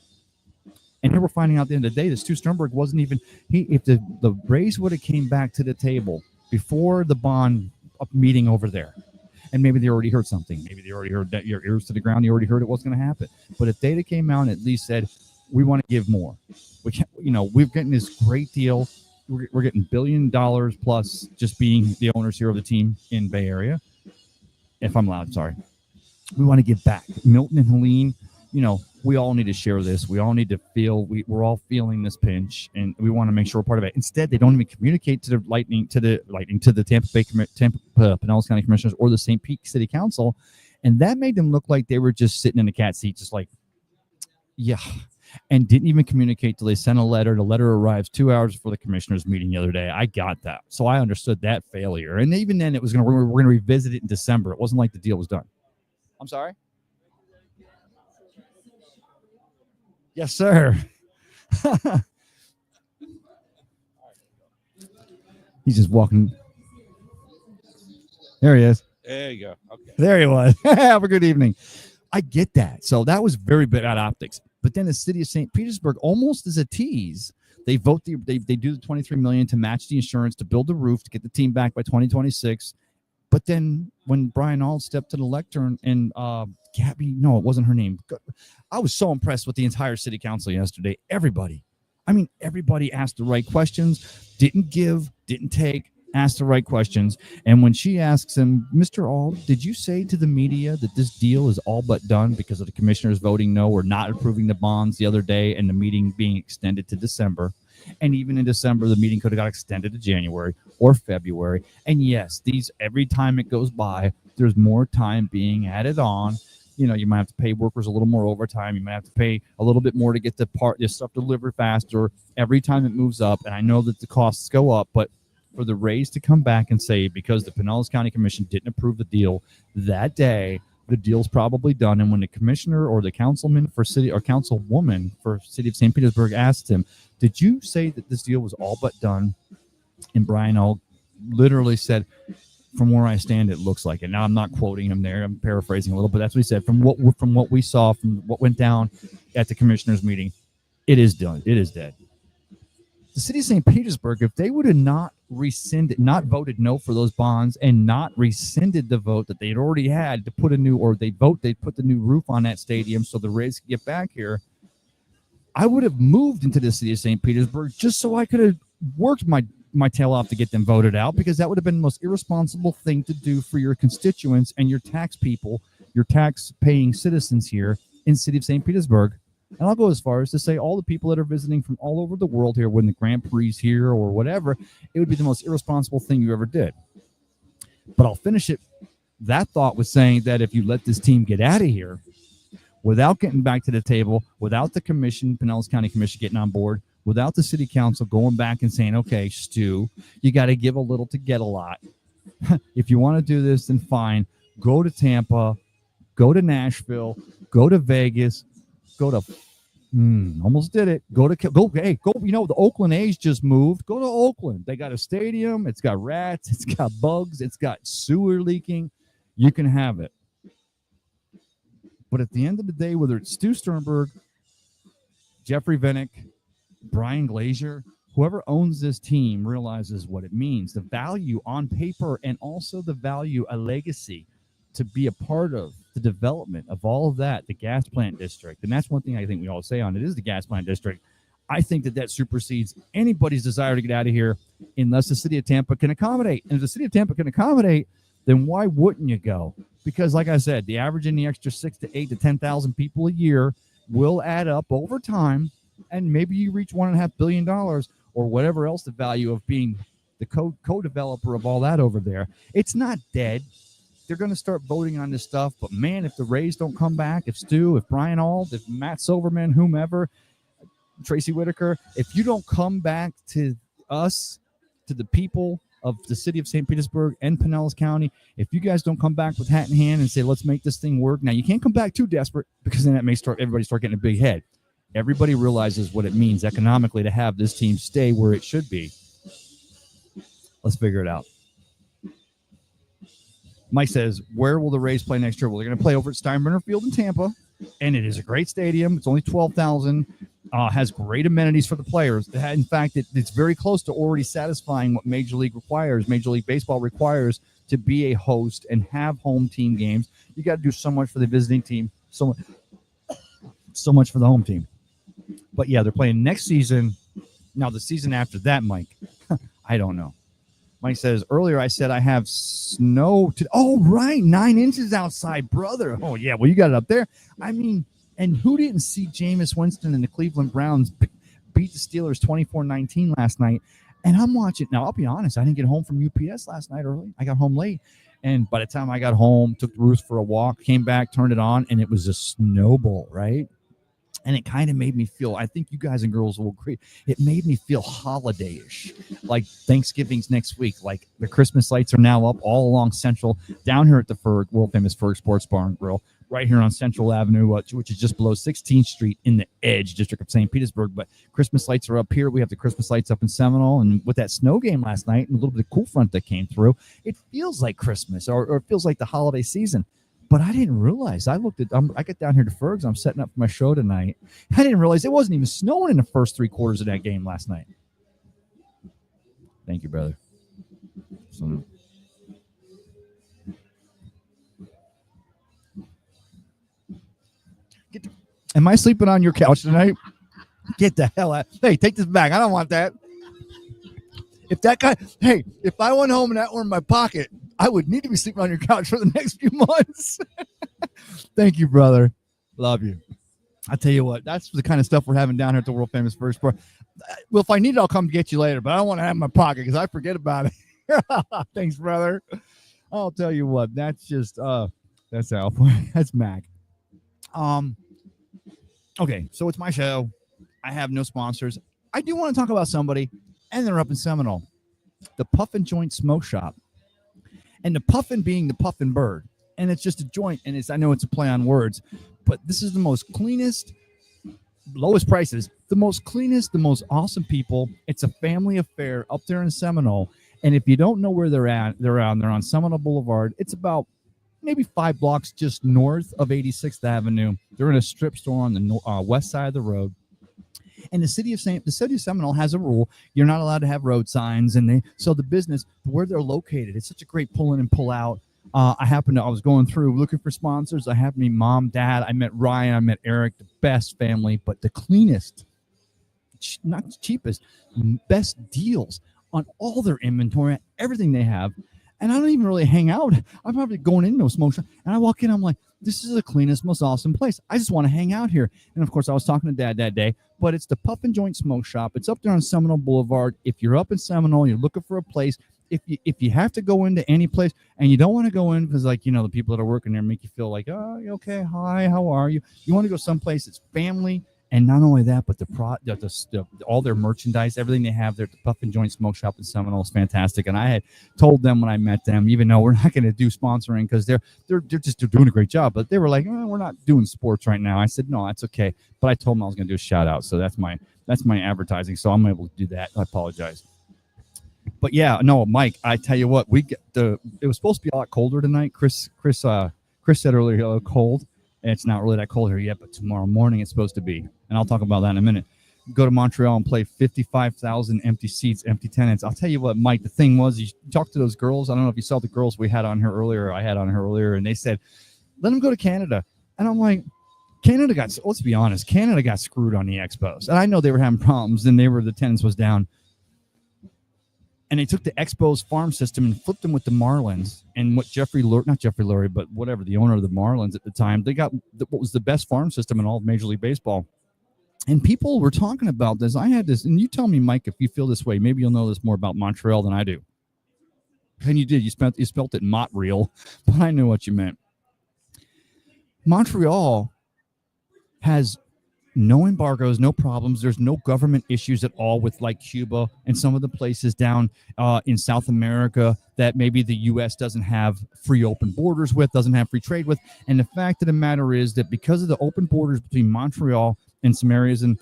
And here we're finding out at the end of the day that Stu Sternberg wasn't even if the Rays would have came back to the table before the bond meeting over there, and maybe they already heard something. Maybe they already heard that your ears to the ground. You already heard it was going to happen. But if they came out and at least said, we want to give more. We can't, we're getting this great deal. We're getting $1 billion plus just being the owners here of the team in Bay Area. If I'm loud, sorry. We want to give back. Milton and Helene, we all need to share this. We all need to feel we're all feeling this pinch, and we want to make sure we're part of it. Instead, they don't even communicate to the Tampa Bay Pinellas County Commissioners or the St. Pete City Council, and that made them look like they were just sitting in a cat seat, just like, yeah, and didn't even communicate till they sent a letter. The letter arrives 2 hours before the commissioners' meeting the other day. I got that, so I understood that failure. And even then, we're going to revisit it in December. It wasn't like the deal was done. I'm sorry. Yes, sir. He's just walking. There he is. There you go. Okay. There he was. Have a good evening. I get that. So that was very bad optics. But then the city of St. Petersburg, almost as a tease, they do the $23 million to match the insurance to build the roof to get the team back by 2026. But then when Brian Ald stepped to the lectern and Gabby, no, it wasn't her name. I was so impressed with the entire city council yesterday. Everybody asked the right questions, didn't give, didn't take, ask the right questions. And when she asks him, Mr. Auld, did you say to the media that this deal is all but done because of the commissioners voting no or not approving the bonds the other day and the meeting being extended to December? And even in December, the meeting could have got extended to January or February. And yes, every time it goes by, there's more time being added on. You might have to pay workers a little more overtime. You might have to pay a little bit more to get the stuff delivered faster every time it moves up. And I know that the costs go up, but for the Rays to come back and say, because the Pinellas County Commission didn't approve the deal that day, the deal's probably done. And when the commissioner or the councilman for city or councilwoman for city of St. Petersburg asked him, did you say that this deal was all but done? And Brian Auld literally said, from where I stand, it looks like it. Now, I'm not quoting him there. I'm paraphrasing a little, but that's what he said. From what we saw, from what went down at the commissioners meeting, it is done. It is dead. The city of St. Petersburg, if they would have not voted no for those bonds and not rescinded the vote that they'd already had to put they put the new roof on that stadium so the Rays could get back here, I would have moved into the city of St. Petersburg just so I could have worked my tail off to get them voted out, because that would have been the most irresponsible thing to do for your constituents and your tax people, your tax-paying citizens here in the city of St. Petersburg. And I'll go as far as to say all the people that are visiting from all over the world here, when the Grand Prix here or whatever, it would be the most irresponsible thing you ever did. But I'll finish that thought with saying that if you let this team get out of here without getting back to the table, without the commission, Pinellas County Commission getting on board, without the city council going back and saying, okay, Stu, you got to give a little to get a lot. If you want to do this, then fine. Go to Tampa, go to Nashville, go to Vegas, go to almost did it. Go. The Oakland A's just moved. Go to Oakland. They got a stadium. It's got rats. It's got bugs. It's got sewer leaking. You can have it. But at the end of the day, whether it's Stu Sternberg, Jeffrey Vinnick, Brian Glazier, whoever owns this team realizes what it means, the value on paper, and also the value, a legacy to be a part of the development of all of that, the gas plant district. And that's one thing I think we all say on it is the gas plant district. I think that supersedes anybody's desire to get out of here unless the city of Tampa can accommodate. And if the city of Tampa can accommodate, then why wouldn't you go? Because like I said, the average in the extra 6,000 to 8,000 to 10,000 people a year will add up over time. And maybe you reach $1.5 billion or whatever else the value of being the co-developer of all that over there. It's not dead. They're going to start voting on this stuff. But, man, if the Rays don't come back, if Stu, if Brian Auld, if Matt Silverman, whomever, Tracy Whitaker, if you don't come back to us, to the people of the city of St. Petersburg and Pinellas County, if you guys don't come back with hat in hand and say, let's make this thing work. Now, you can't come back too desperate because then that may everybody start getting a big head. Everybody realizes what it means economically to have this team stay where it should be. Let's figure it out. Mike says, where will the Rays play next year? Well, they're going to play over at Steinbrenner Field in Tampa, and it is a great stadium. It's only 12,000, has great amenities for the players. In fact, it's very close to already satisfying what Major League Baseball requires to be a host and have home team games. You got to do so much for the visiting team, so much for the home team. But, yeah, they're playing next season. Now, the season after that, Mike, I don't know. Mike says, earlier I said I have snow. Oh, right, 9 inches outside, brother. Oh, yeah, well, you got it up there. I mean, and who didn't see Jameis Winston and the Cleveland Browns beat the Steelers 24-19 last night? And I'm watching. Now, I'll be honest, I didn't get home from UPS last night early. I got home late. And by the time I got home, took Ruth for a walk, came back, turned it on, and it was a snowball, right? And it kind of made me feel, I think you guys and girls will agree, it made me feel holiday-ish. Like Thanksgiving's next week. Like the Christmas lights are now up all along Central, down here at the Ferg, world-famous Ferg Sports Bar and Grill, right here on Central Avenue, which is just below 16th Street in the Edge District of St. Petersburg. But Christmas lights are up here. We have the Christmas lights up in Seminole. And with that snow game last night and a little bit of cool front that came through, it feels like Christmas or it feels like the holiday season. But I didn't realize. I get down here to Ferg's. I'm setting up for my show tonight. I didn't realize it wasn't even snowing in the first 3 quarters of that game last night. Thank you, brother. Am I sleeping on your couch tonight? Get the hell out. Hey, take this back. I don't want that. If that guy, hey, if I went home and that were in my pocket, I would need to be sleeping on your couch for the next few months. Thank you, brother. Love you. I tell you what, that's the kind of stuff we're having down here at the world famous First Sport. Well, if I need it, I'll come get you later, but I don't want to have it in my pocket because I forget about it. Thanks, brother. I'll tell you what, that's just that's Al. That's Mac. Okay, so it's my show. I have no sponsors. I do want to talk about somebody, and they're up in Seminole. The Puffin Joint Smoke Shop. And the puffin being the puffin bird. And it's just a joint, and I know it's a play on words, but this is the most cleanest, lowest prices, the most cleanest, the most awesome people. It's a family affair up there in Seminole. And if you don't know where they're at, they're on Seminole Boulevard. It's about maybe 5 blocks just north of 86th Avenue. They're in a strip store on the west side of the road. And the city of Seminole has a rule: you're not allowed to have road signs. And so the business where they're located, it's such a great pull in and pull out. I was going through looking for sponsors. I happened to meet mom, dad. I met Ryan. I met Eric. The best family, but the cleanest, not the cheapest, best deals on all their inventory, everything they have. And I don't even really hang out. I'm probably going into a smoke shop, and I walk in. I'm like, this is the cleanest, most awesome place. I just want to hang out here. And of course, I was talking to Dad that day. But it's the Puffin Joint Smoke Shop. It's up there on Seminole Boulevard. If you're up in Seminole, you're looking for a place. If you have to go into any place and you don't want to go in because, like, the people that are working there make you feel like, oh, you okay? Hi, how are you? You want to go someplace that's family. And not only that, but all their merchandise, everything they have there at the Puffin Joint Smoke Shop in Seminole is fantastic. And I had told them when I met them, even though we're not going to do sponsoring because they're doing a great job, but they were like, we're not doing sports right now. I said, no, that's okay. But I told them I was going to do a shout out. So that's my advertising. So I'm able to do that. I apologize. But yeah, no, Mike, I tell you what, it was supposed to be a lot colder tonight. Chris said earlier, cold. And it's not really that cold here yet, but tomorrow morning it's supposed to be. And I'll talk about that in a minute. Go to Montreal and play 55,000 empty seats, empty tenants. I'll tell you what, Mike, the thing was, you talked to those girls. I don't know if you saw the girls I had on her earlier, and they said, let them go to Canada. And I'm like, let's be honest, Canada got screwed on the Expos. And I know they were having problems, and the attendance was down. And they took the Expos farm system and flipped them with the Marlins. And what not Jeffrey Lurie, but whatever, the owner of the Marlins at the time, they got what was the best farm system in all of Major League Baseball. And people were talking about this. I had this, and you tell me, Mike, if you feel this way. Maybe you'll know this more about Montreal than I do. And you did. You spelt it Montreal, but I knew what you meant. Montreal has no embargoes, no problems. There's no government issues at all with like Cuba and some of the places down in South America that maybe the U.S. doesn't have free open borders with, doesn't have free trade with. And the fact of the matter is that because of the open borders between Montreal and some areas and,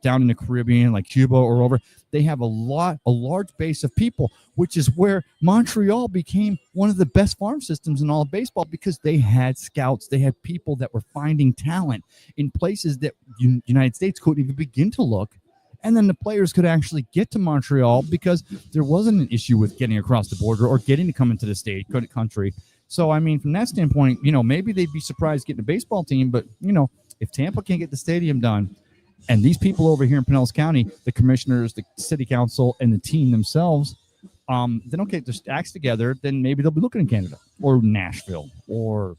down in the Caribbean, like Cuba or over, they have a large base of people, which is where Montreal became one of the best farm systems in all of baseball because they had scouts. They had people that were finding talent in places that United States couldn't even begin to look. And then the players could actually get to Montreal because there wasn't an issue with getting across the border or getting to come into the country. So, I mean, from that standpoint, maybe they'd be surprised getting a baseball team, but, if Tampa can't get the stadium done, and these people over here in Pinellas County, the commissioners, the city council, and the team themselves, they don't get their acts together, then maybe they'll be looking in Canada or Nashville or,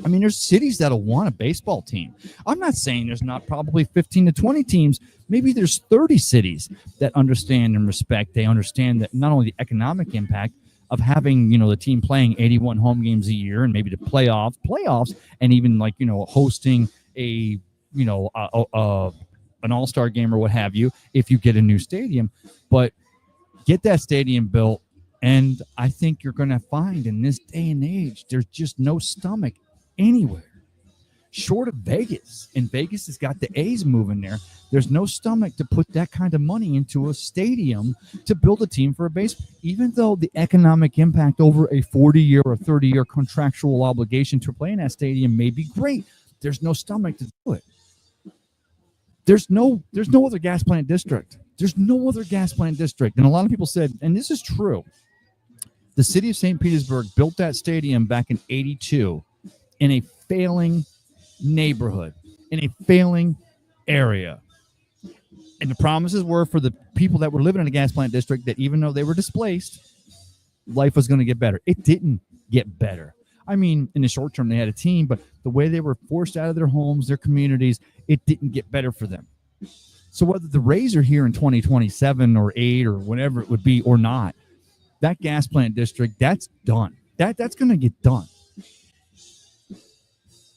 there's cities that'll want a baseball team. I'm not saying there's not probably 15 to 20 teams. Maybe there's 30 cities that understand and respect. They understand that not only the economic impact of having, the team playing 81 home games a year and maybe the playoffs, and even like, hosting an all-star game or what have you, if you get a new stadium, but get that stadium built. And I think you're going to find in this day and age, there's just no stomach anywhere short of Vegas. And Vegas has got the A's moving there. There's no stomach to put that kind of money into a stadium to build a team for a base, even though the economic impact over a 40-year or 30-year contractual obligation to play in that stadium may be great. There's no stomach to do it. There's no other gas plant district. There's no other gas plant district. And a lot of people said, and this is true, the city of St. Petersburg built that stadium back in 82 in a failing neighborhood, in a failing area. And the promises were for the people that were living in the gas plant district that even though they were displaced, life was going to get better. It didn't get better. I mean, in the short term, they had a team, but the way they were forced out of their homes, their communities, it didn't get better for them. So whether the Rays are here in 2027 or 8 or whatever it would be or not, that gas plant district, that's done. That's going to get done.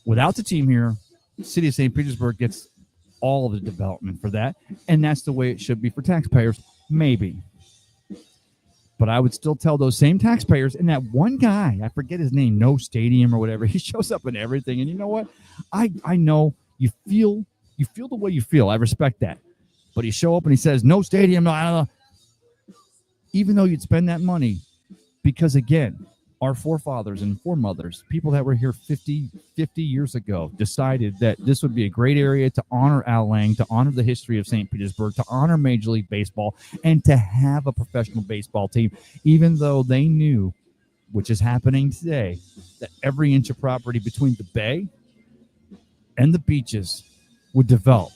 Without the team here, the city of St. Petersburg gets all of the development for that, and that's the way it should be for taxpayers, maybe. But I would still tell those same taxpayers, and that one guy, I forget his name, No Stadium or whatever, he shows up in everything. And you know what? I know you feel the way you feel. I respect that. But he show up and he says, no stadium, no, I don't know. Even though you'd spend that money, because again, our forefathers and foremothers, people that were here 50 years ago, decided that this would be a great area to honor Al Lang, to honor the history of St. Petersburg, to honor Major League Baseball, and to have a professional baseball team, even though they knew, which is happening today, that every inch of property between the bay and the beaches would develop.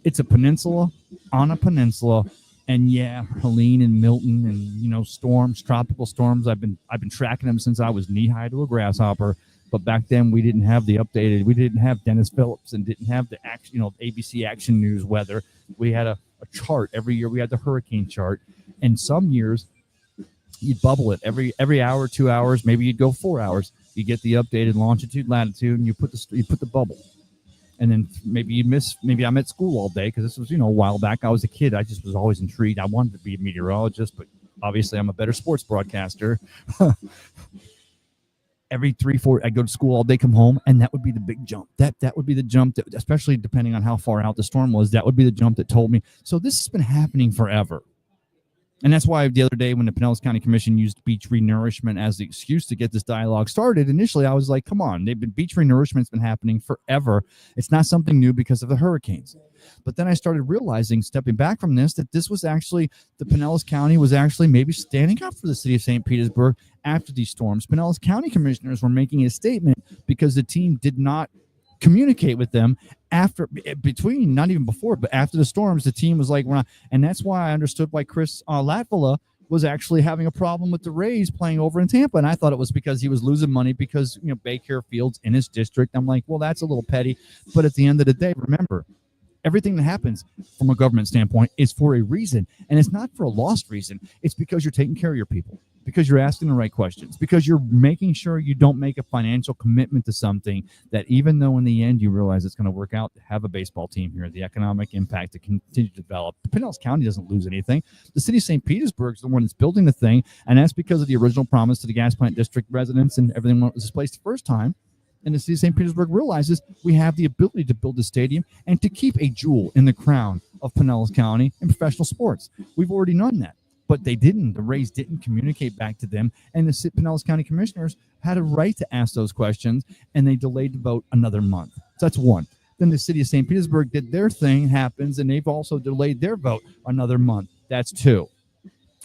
It's a peninsula on a peninsula. And yeah, Helene and Milton and, storms, tropical storms. I've been tracking them since I was knee high to a grasshopper. But back then we didn't have the updated. We didn't have Dennis Phillips and didn't have the action, ABC Action News weather. We had a chart every year. We had the hurricane chart, and some years you'd bubble it every hour, 2 hours. Maybe you'd go 4 hours. You get the updated longitude, latitude, and you put the bubble. And then maybe I'm at school all day because this was, a while back. I was a kid. I just was always intrigued. I wanted to be a meteorologist, but obviously I'm a better sports broadcaster. Every 3-4, I go to school all day, come home, and that would be the big jump. That would be the jump that, especially depending on how far out the storm was, that would be the jump that told me. So this has been happening forever. And that's why the other day when the Pinellas County Commission used beach renourishment as the excuse to get this dialogue started, initially I was like, come on, beach renourishment's been happening forever. It's not something new because of the hurricanes. But then I started realizing, stepping back from this, that this was actually, the Pinellas County was actually maybe standing up for the city of St. Petersburg after these storms. Pinellas County commissioners were making a statement because the team did not communicate with them not even before, but after the storms. The team was like, and that's why I understood why Chris Latvala was actually having a problem with the Rays playing over in Tampa. And I thought it was because he was losing money because, Baycare Field's in his district. I'm like, well, that's a little petty. But at the end of the day, remember, everything that happens from a government standpoint is for a reason. And it's not for a lost reason. It's because you're taking care of your people, because you're asking the right questions, because you're making sure you don't make a financial commitment to something that, even though in the end you realize it's going to work out, to have a baseball team here, the economic impact to continue to develop. Pinellas County doesn't lose anything. The city of St. Petersburg is the one that's building the thing, and that's because of the original promise to the gas plant district residents and everything when it was displaced the first time. And the city of St. Petersburg realizes we have the ability to build a stadium and to keep a jewel in the crown of Pinellas County in professional sports. We've already done that. But they didn't. The Rays didn't communicate back to them. And the Pinellas County commissioners had a right to ask those questions, and they delayed the vote another month. So that's one. Then the city of St. Petersburg did their thing, happens, and they've also delayed their vote another month. That's two.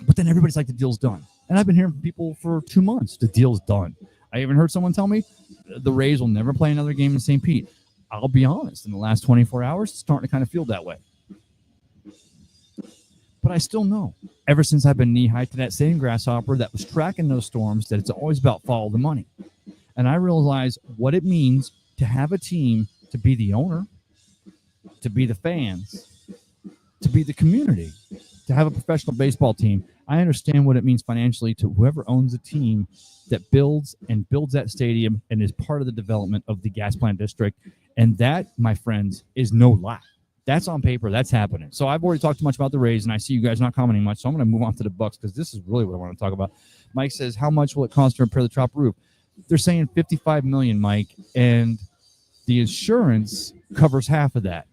But then everybody's like, the deal's done. And I've been hearing from people for 2 months, the deal's done. I even heard someone tell me the Rays will never play another game in St. Pete. I'll be honest, in the last 24 hours, it's starting to kind of feel that way. But I still know, ever since I've been knee-high to that same grasshopper that was tracking those storms, that it's always about follow the money. And I realize what it means to have a team, to be the owner, to be the fans, to be the community, to have a professional baseball team. I understand what it means financially to whoever owns a team that builds that stadium and is part of the development of the gas plant district. And that, my friends, is no lie. That's on paper. That's happening. So I've already talked too much about the Rays, and I see you guys not commenting much. So I'm going to move on to the Bucks because this is really what I want to talk about. Mike says, how much will it cost to repair the top roof? They're saying $55 million, Mike, and the insurance covers half of that.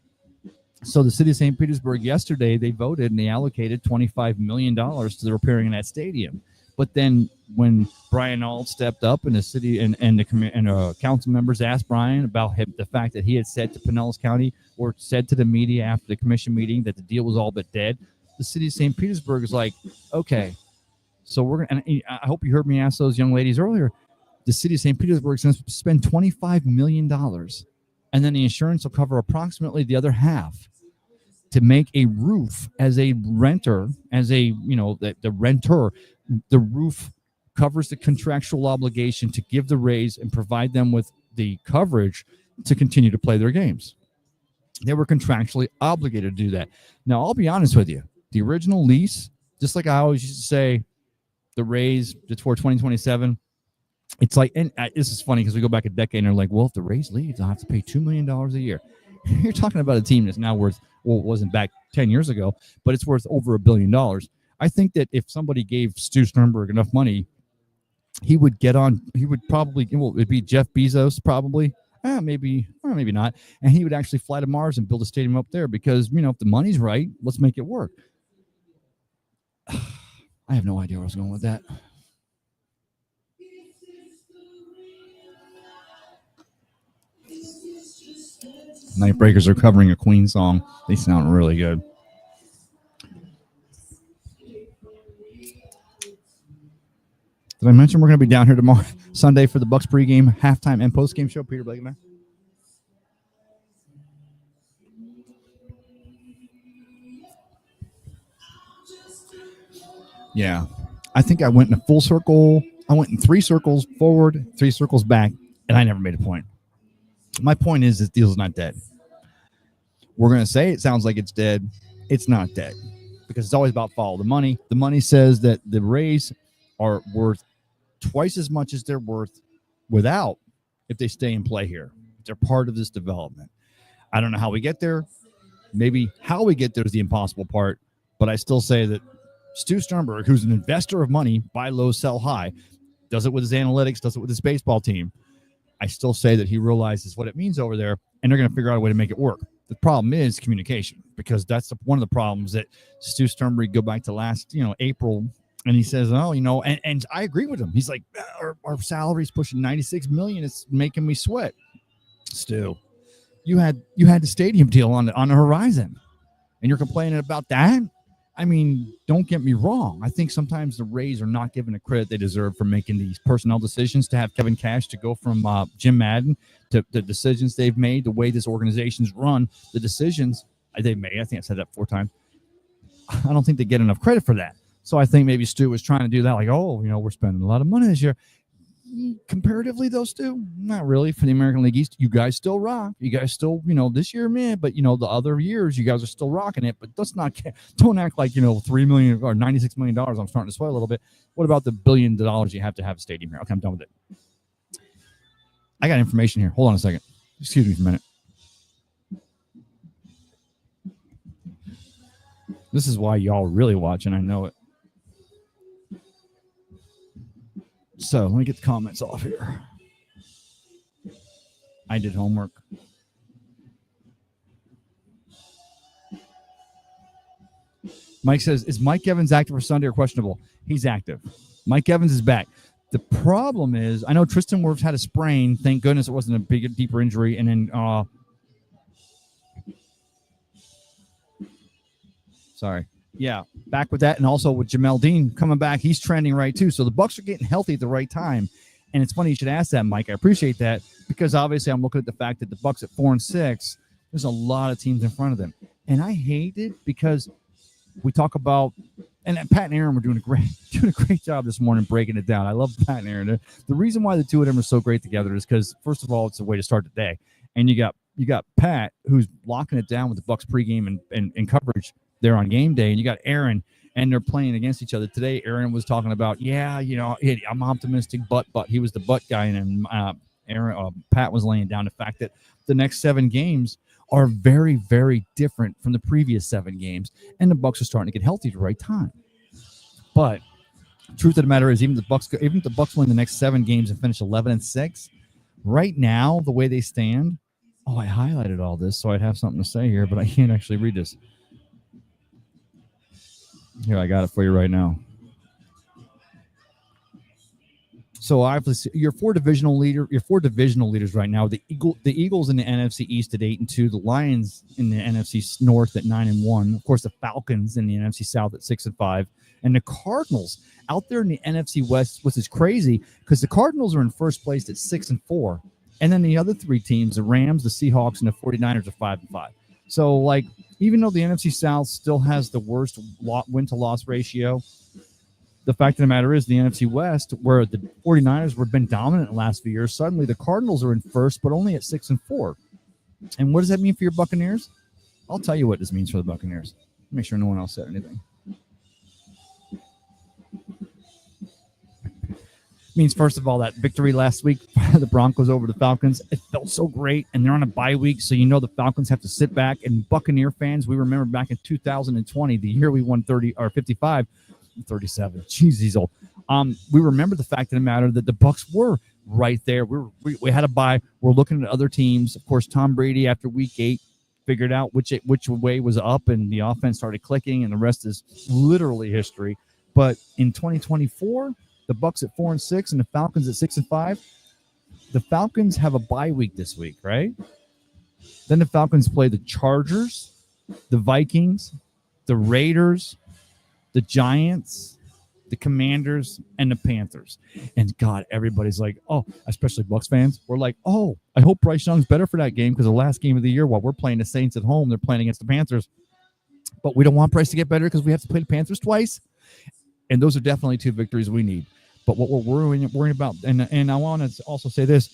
So the city of St. Petersburg yesterday, they voted and they allocated $25 million to the repairing of that stadium. But then when Brian Auld stepped up and the city and the council members asked Brian about the fact that he had said to Pinellas County or said to the media after the commission meeting that the deal was all but dead, the city of St. Petersburg is like, okay, so we're going to, I hope you heard me ask those young ladies earlier, the city of St. Petersburg is going to spend $25 million, and then the insurance will cover approximately the other half. to make a roof as a renter, as a, the renter, the roof covers the contractual obligation to give the Rays and provide them with the coverage to continue to play their games. They were contractually obligated to do that. Now, I'll be honest with you. The original lease, just like I always used to say, the Rays, it's for 2027. It's like, and this is funny because we go back a decade and they're like, well, if the Rays leave, they'll have to pay $2 million a year. You're talking about a team that's now worth, well, it wasn't back 10 years ago, but it's worth over $1 billion. I think that if somebody gave Stu Sternberg enough money, he would probably, it'd be Jeff Bezos probably, maybe, or maybe not. And he would actually fly to Mars and build a stadium up there because, if the money's right, let's make it work. I have no idea where I was going with that. Nightbreakers are covering a Queen song. They sound really good. Did I mention we're going to be down here tomorrow, Sunday, for the Bucks pregame, halftime, and postgame show? Peter Blake, man. Yeah, I think I went in a full circle. I went in 3 circles forward, 3 circles back, and I never made a point. My point is this deal's not dead. We're going to say it sounds like it's dead. It's not dead because it's always about follow the money. The money says that the Rays are worth twice as much as they're worth without if they stay and play here. They're part of this development. I don't know how we get there. Maybe how we get there is the impossible part, but I still say that Stu Sternberg, who's an investor of money, buy low, sell high, does it with his analytics, does it with his baseball team. I still say that he realizes what it means over there, and they're going to figure out a way to make it work. The problem is communication, because that's one of the problems that Stu Sternberg go back to last, April, and he says, oh, and I agree with him. He's like, our salary's pushing $96 million. It's making me sweat. Stu, you had the stadium deal on the horizon, and you're complaining about that? I mean, don't get me wrong. I think sometimes the Rays are not given the credit they deserve for making these personnel decisions. To have Kevin Cash to go from Jim Madden to the decisions they've made, the way this organization's run, the decisions they've made. I think I said that 4 times. I don't think they get enough credit for that. So I think maybe Stu was trying to do that, like, we're spending a lot of money this year. Comparatively, those two, not really. For the American League East, you guys still rock. You guys still, this year, man, but the other years, you guys are still rocking it. But don't act like $3 million or $96 million. I'm starting to sweat a little bit. What about the $1 billion you have to have a stadium here? Okay, I'm done with it. I got information here. Hold on a second. Excuse me for a minute. This is why y'all really watch, and I know it. So let me get the comments off here. I did homework. Mike says, is Mike Evans active for Sunday or questionable? He's active. Mike Evans is back. The problem is, I know Tristan Wirfs had a sprain. Thank goodness it wasn't a big, deeper injury. And then, sorry. Yeah, back with that, and also with Jamel Dean coming back, he's trending right too. So the Bucks are getting healthy at the right time, and it's funny you should ask that, Mike. I appreciate that because obviously I'm looking at the fact that the Bucks at 4-6, there's a lot of teams in front of them, and I hate it because we talk about, and Pat and Aaron were doing a great job this morning breaking it down. I love Pat and Aaron. The reason why the two of them are so great together is because first of all, it's a way to start the day, and you got Pat who's locking it down with the Bucks pregame and coverage there on game day, and you got Aaron, and they're playing against each other. Today, Aaron was talking about, I'm optimistic, but he was the but guy, and Pat was laying down the fact that the next 7 games are very, very different from the previous 7 games, and the Bucks are starting to get healthy at the right time. But truth of the matter is, even if the Bucks win the next 7 games and finish 11-6, right now, the way they stand, I highlighted all this, so I'd have something to say here, but I can't actually read this. Here, I got it for you right now. So obviously, your 4 divisional leaders right now. The Eagles in the NFC East at 8-2. The Lions in the NFC North at 9-1. Of course, the Falcons in the NFC South at 6-5, and the Cardinals out there in the NFC West, which is crazy because the Cardinals are in first place at 6-4, and then the other 3 teams, the Rams, the Seahawks, and the 49ers are 5-5. So, like, even though the NFC South still has the worst win-to-loss ratio, the fact of the matter is the NFC West, where the 49ers have been dominant in the last few years, suddenly the Cardinals are in first, but only at 6-4. And what does that mean for your Buccaneers? I'll tell you what this means for the Buccaneers. Make sure no one else said anything. Means, first of all, that victory last week, the Broncos over the Falcons, it felt so great, and they're on a bye week, so you know the Falcons have to sit back. And Buccaneer fans, we remember back in 2020, the year we won 37. Jeez, he's old. We remember the fact of the matter that the Bucs were right there. We had a bye. We're looking at other teams. Of course, Tom Brady, after week 8, figured out which way was up, and the offense started clicking, and the rest is literally history. But in 2024, the Bucs at 4-6 and the Falcons at 6-5. The Falcons have a bye week this week, right? Then the Falcons play the Chargers, the Vikings, the Raiders, the Giants, the Commanders, and the Panthers. And God, everybody's like, oh, especially Bucs fans, we're like, oh, I hope Bryce Young's better for that game, because the last game of the year, while we're playing the Saints at home, they're playing against the Panthers. But we don't want Bryce to get better because we have to play the Panthers twice. And those are definitely 2 victories we need. But what we're worrying about, and I want to also say this: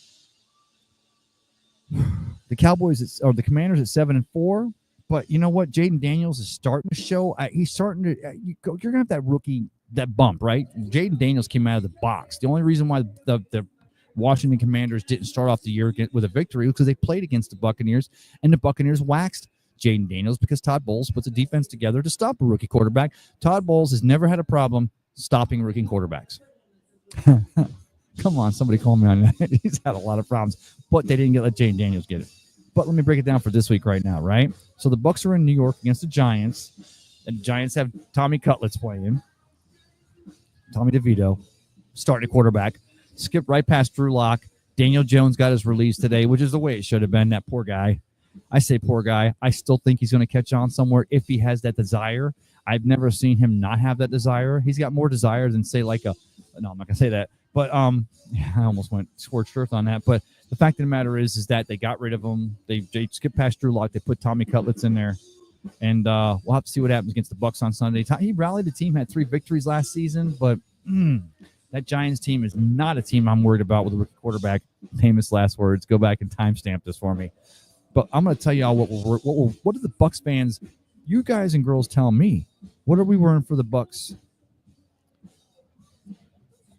the Cowboys or the Commanders at 7-4. But you know what? Jaden Daniels is starting to show. He's starting to. You're gonna have that rookie, that bump, right? Jaden Daniels came out of the box. The only reason why the Washington Commanders didn't start off the year with a victory was because they played against the Buccaneers, and the Buccaneers waxed Jaden Daniels because Todd Bowles puts a defense together to stop a rookie quarterback. Todd Bowles has never had a problem stopping rookie quarterbacks. Come on, somebody call me on that. He's had a lot of problems, but they didn't let Jaden Daniels get it. But let me break it down for this week right now, right? So the Bucs are in New York against the Giants, and the Giants have Tommy Cutlets playing. Tommy DeVito, starting quarterback. Skip right past Drew Lock. Daniel Jones got his release today, which is the way it should have been. That poor guy. I say poor guy. I still think he's going to catch on somewhere if he has that desire. I've never seen him not have that desire. He's got more desire than, say, like a – no, I'm not going to say that. But I almost went scorched earth on that. But the fact of the matter is that they got rid of him. They skipped past Drew Lock. They put Tommy Cutlets in there. And we'll have to see what happens against the Bucs on Sunday. He rallied the team, had 3 victories last season. But that Giants team is not a team I'm worried about with a rookie quarterback. Famous last words. Go back and timestamp this for me. But I'm going to tell you all what are the Bucs fans, you guys and girls, tell me. What are we worrying for the Bucs?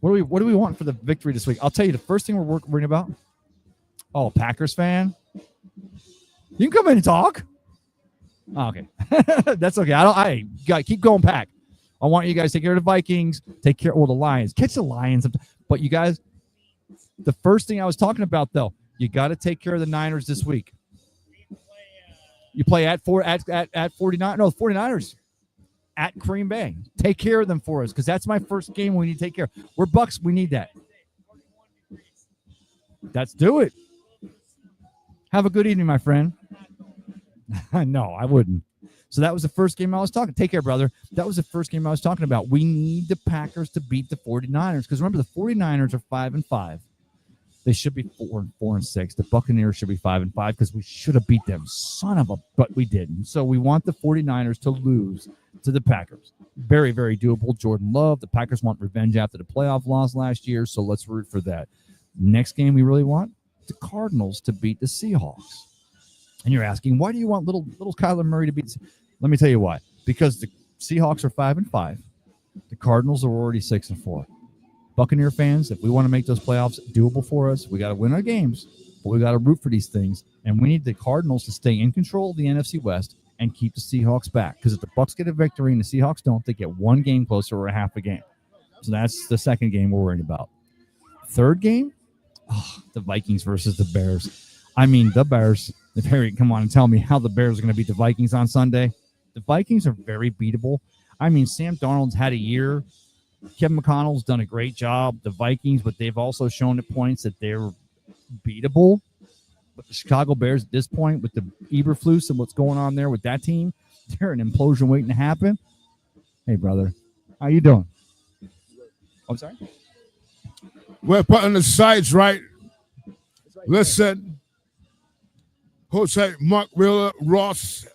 What do we want for the victory this week? I'll tell you the first thing we're worrying about. Oh, Packers fan, you can come in and talk. Oh, okay, that's okay. I keep going, Pack. I want you guys to take care of the Vikings. Take care of the Lions. Catch the Lions. But you guys, the first thing I was talking about though, you got to take care of the Niners this week. You play at 49. No, 49ers. At Green Bay. Take care of them for us, because that's my first game we need to take care of. We're Bucs. We need that. Let's do it. Have a good evening, my friend. No, I wouldn't. So that was the first game I was talking. Take care, brother. That was the first game I was talking about. We need the Packers to beat the 49ers, because remember, the 49ers are 5-5. They should be 4-6. The Buccaneers should be 5-5 because we should have beat them. Son of a, but we didn't. So we want the 49ers to lose to the Packers. Very, very doable. Jordan Love. The Packers want revenge after the playoff loss last year, so let's root for that. Next game we really want the Cardinals to beat the Seahawks. And you're asking, why do you want little Kyler Murray to beat? Let me tell you why. Because the Seahawks are 5-5. The Cardinals are already 6-4. Buccaneer fans, if we want to make those playoffs doable for us, we got to win our games, but we got to root for these things. And we need the Cardinals to stay in control of the NFC West and keep the Seahawks back. Because if the Bucs get a victory and the Seahawks don't, they get one game closer or a half a game. So that's the second game we're worried about. Third game, the Vikings versus the Bears. I mean, the Bears. Come on and tell me how the Bears are going to beat the Vikings on Sunday. The Vikings are very beatable. I mean, Sam Darnold's had a year. Kevin McConnell's done a great job. The Vikings, but they've also shown at points that they're beatable. But the Chicago Bears at this point, with the Eberflus and what's going on there with that team, they're an implosion waiting to happen. Hey, brother, how you doing? I'm sorry? We're putting the sides right. Listen, Jose, Mark Wheeler, Ross,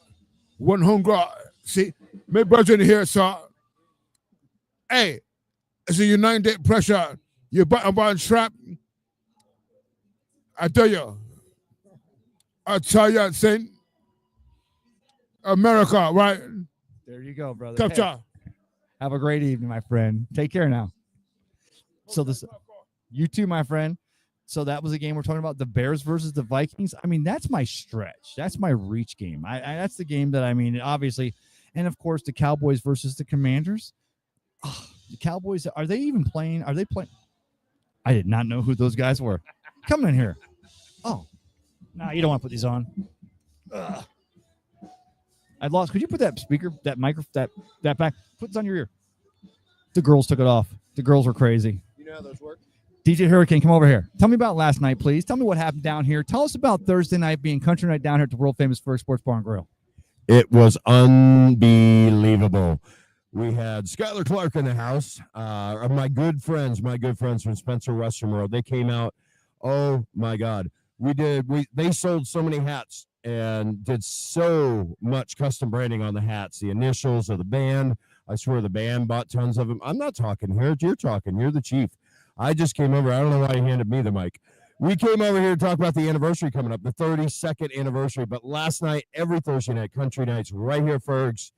one home guard. See, my brother in here, sir. Hey, it's a United pressure. You're button trap. I tell you, Saint America, right? There you go, brother. Capture. Hey, have a great evening, my friend. Take care now. So this, you too, my friend. So that was a game we're talking about, the Bears versus the Vikings. I mean, that's my stretch. That's my reach game. That's the game that, I mean, obviously, and of course the Cowboys versus the Commanders. Oh, the Cowboys, are they even playing? Are they playing? I did not know who those guys were. Come in here. Oh, no, you don't want to put these on. Ugh. I lost. Could you put that speaker, that microphone, that back? Put it on your ear. The girls took it off. The girls were crazy. You know how those work? DJ Hurricane, come over here. Tell me about last night, please. Tell me what happened down here. Tell us about Thursday night being country night down here at the world famous Ferg Sports Bar and Grill. It was unbelievable. We had Skylar Clark in the house. My good friends from Spencer Western World. They came out. Oh my God. They sold so many hats and did so much custom branding on the hats, the initials of the band. I swear the band bought tons of them. I'm not talking here. You're talking. You're the chief. I just came over. I don't know why he handed me the mic. We came over here to talk about the anniversary coming up, the 32nd anniversary. But last night, every Thursday night, country nights, right here, Ferg's.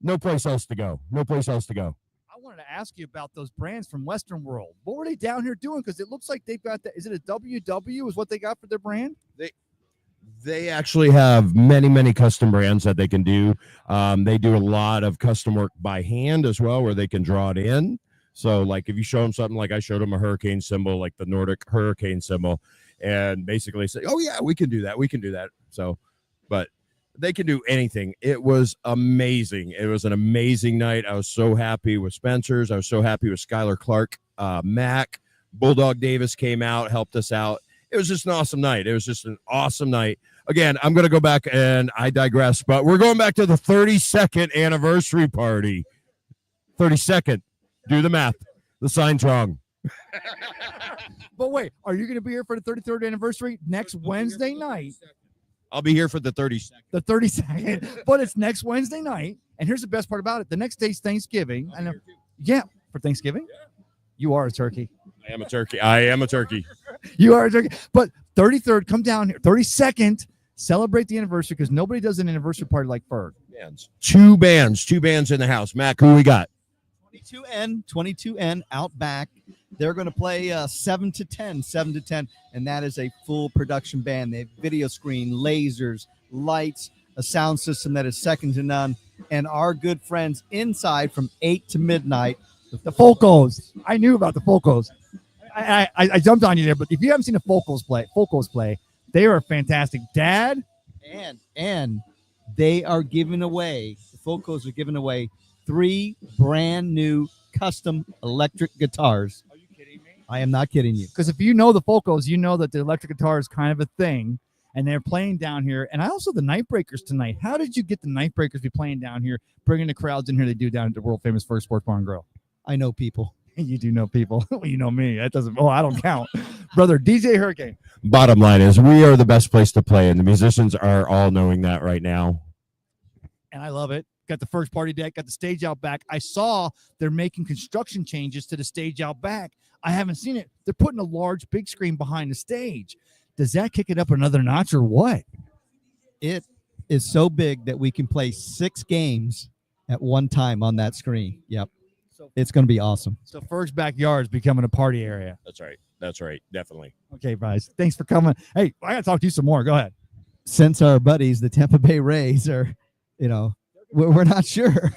No place else to go. No place else to go. I wanted to ask you about those brands from Western World. What were they down here doing? Because it looks like they've got that. Is it a WW is what they got for their brand? They actually have many, many custom brands that they can do. They do a lot of custom work by hand as well, where they can draw it in. So, like, if you show them something, like I showed them a hurricane symbol, like the Nordic hurricane symbol, and basically say, oh, yeah, we can do that. We can do that. So, but they can do anything. It was amazing. It was an amazing night. I was so happy with Spencer's. I was so happy with Skylar Clark. Mac, Bulldog Davis came out, helped us out. It was just an awesome night. It was just an awesome night. Again, I'm going to go back, and I digress, but we're going back to the 32nd anniversary party. 32nd. Do the math. The sign's wrong. But wait, are you going to be here for the 33rd anniversary next Wednesday night? I'll be here for the 32nd. The 32nd, but it's next Wednesday night. And here's the best part about it. The next day's Thanksgiving. I know. Yeah, for Thanksgiving? Yeah. You are a turkey. I am a turkey. I am a turkey. You are a turkey. But 33rd, come down here. 32nd, celebrate the anniversary because nobody does an anniversary party like Ferg. Two bands in the house. Mac, who we got? 22N out back. They're going to play 7 to 10, and that is a full production band. They have video screen, lasers, lights, a sound system that is second to none, and our good friends inside from 8 to midnight. The Folcos. I knew about the Folcos. I jumped on you there, but if you haven't seen the Folcos play, they are fantastic. Dad? And they are giving away, the Folcos are giving away 3 brand new custom electric guitars. Are you kidding me? I am not kidding you. Because if you know the Folcos, you know that the electric guitar is kind of a thing, and they're playing down here. And I also the Nightbreakers tonight. How did you get the Nightbreakers to be playing down here, bringing the crowds in here they do down at the world famous Ferg Sports Bar and Grill? I know people. You do know people. Well, you know me. That doesn't. Oh, I don't count, brother. DJ Hurricane. Bottom line is we are the best place to play, and the musicians are all knowing that right now. And I love it. Got the first party deck, got the stage out back. I saw they're making construction changes to the stage out back. I haven't seen it. They're putting a large big screen behind the stage. Does that kick it up another notch or what? It is so big that we can play 6 games at one time on that screen. Yep. So it's going to be awesome. So Ferg's backyard is becoming a party area. That's right. That's right. Definitely. Okay, guys. Thanks for coming. Hey, I got to talk to you some more. Go ahead. Since our buddies, the Tampa Bay Rays, are, we're not sure.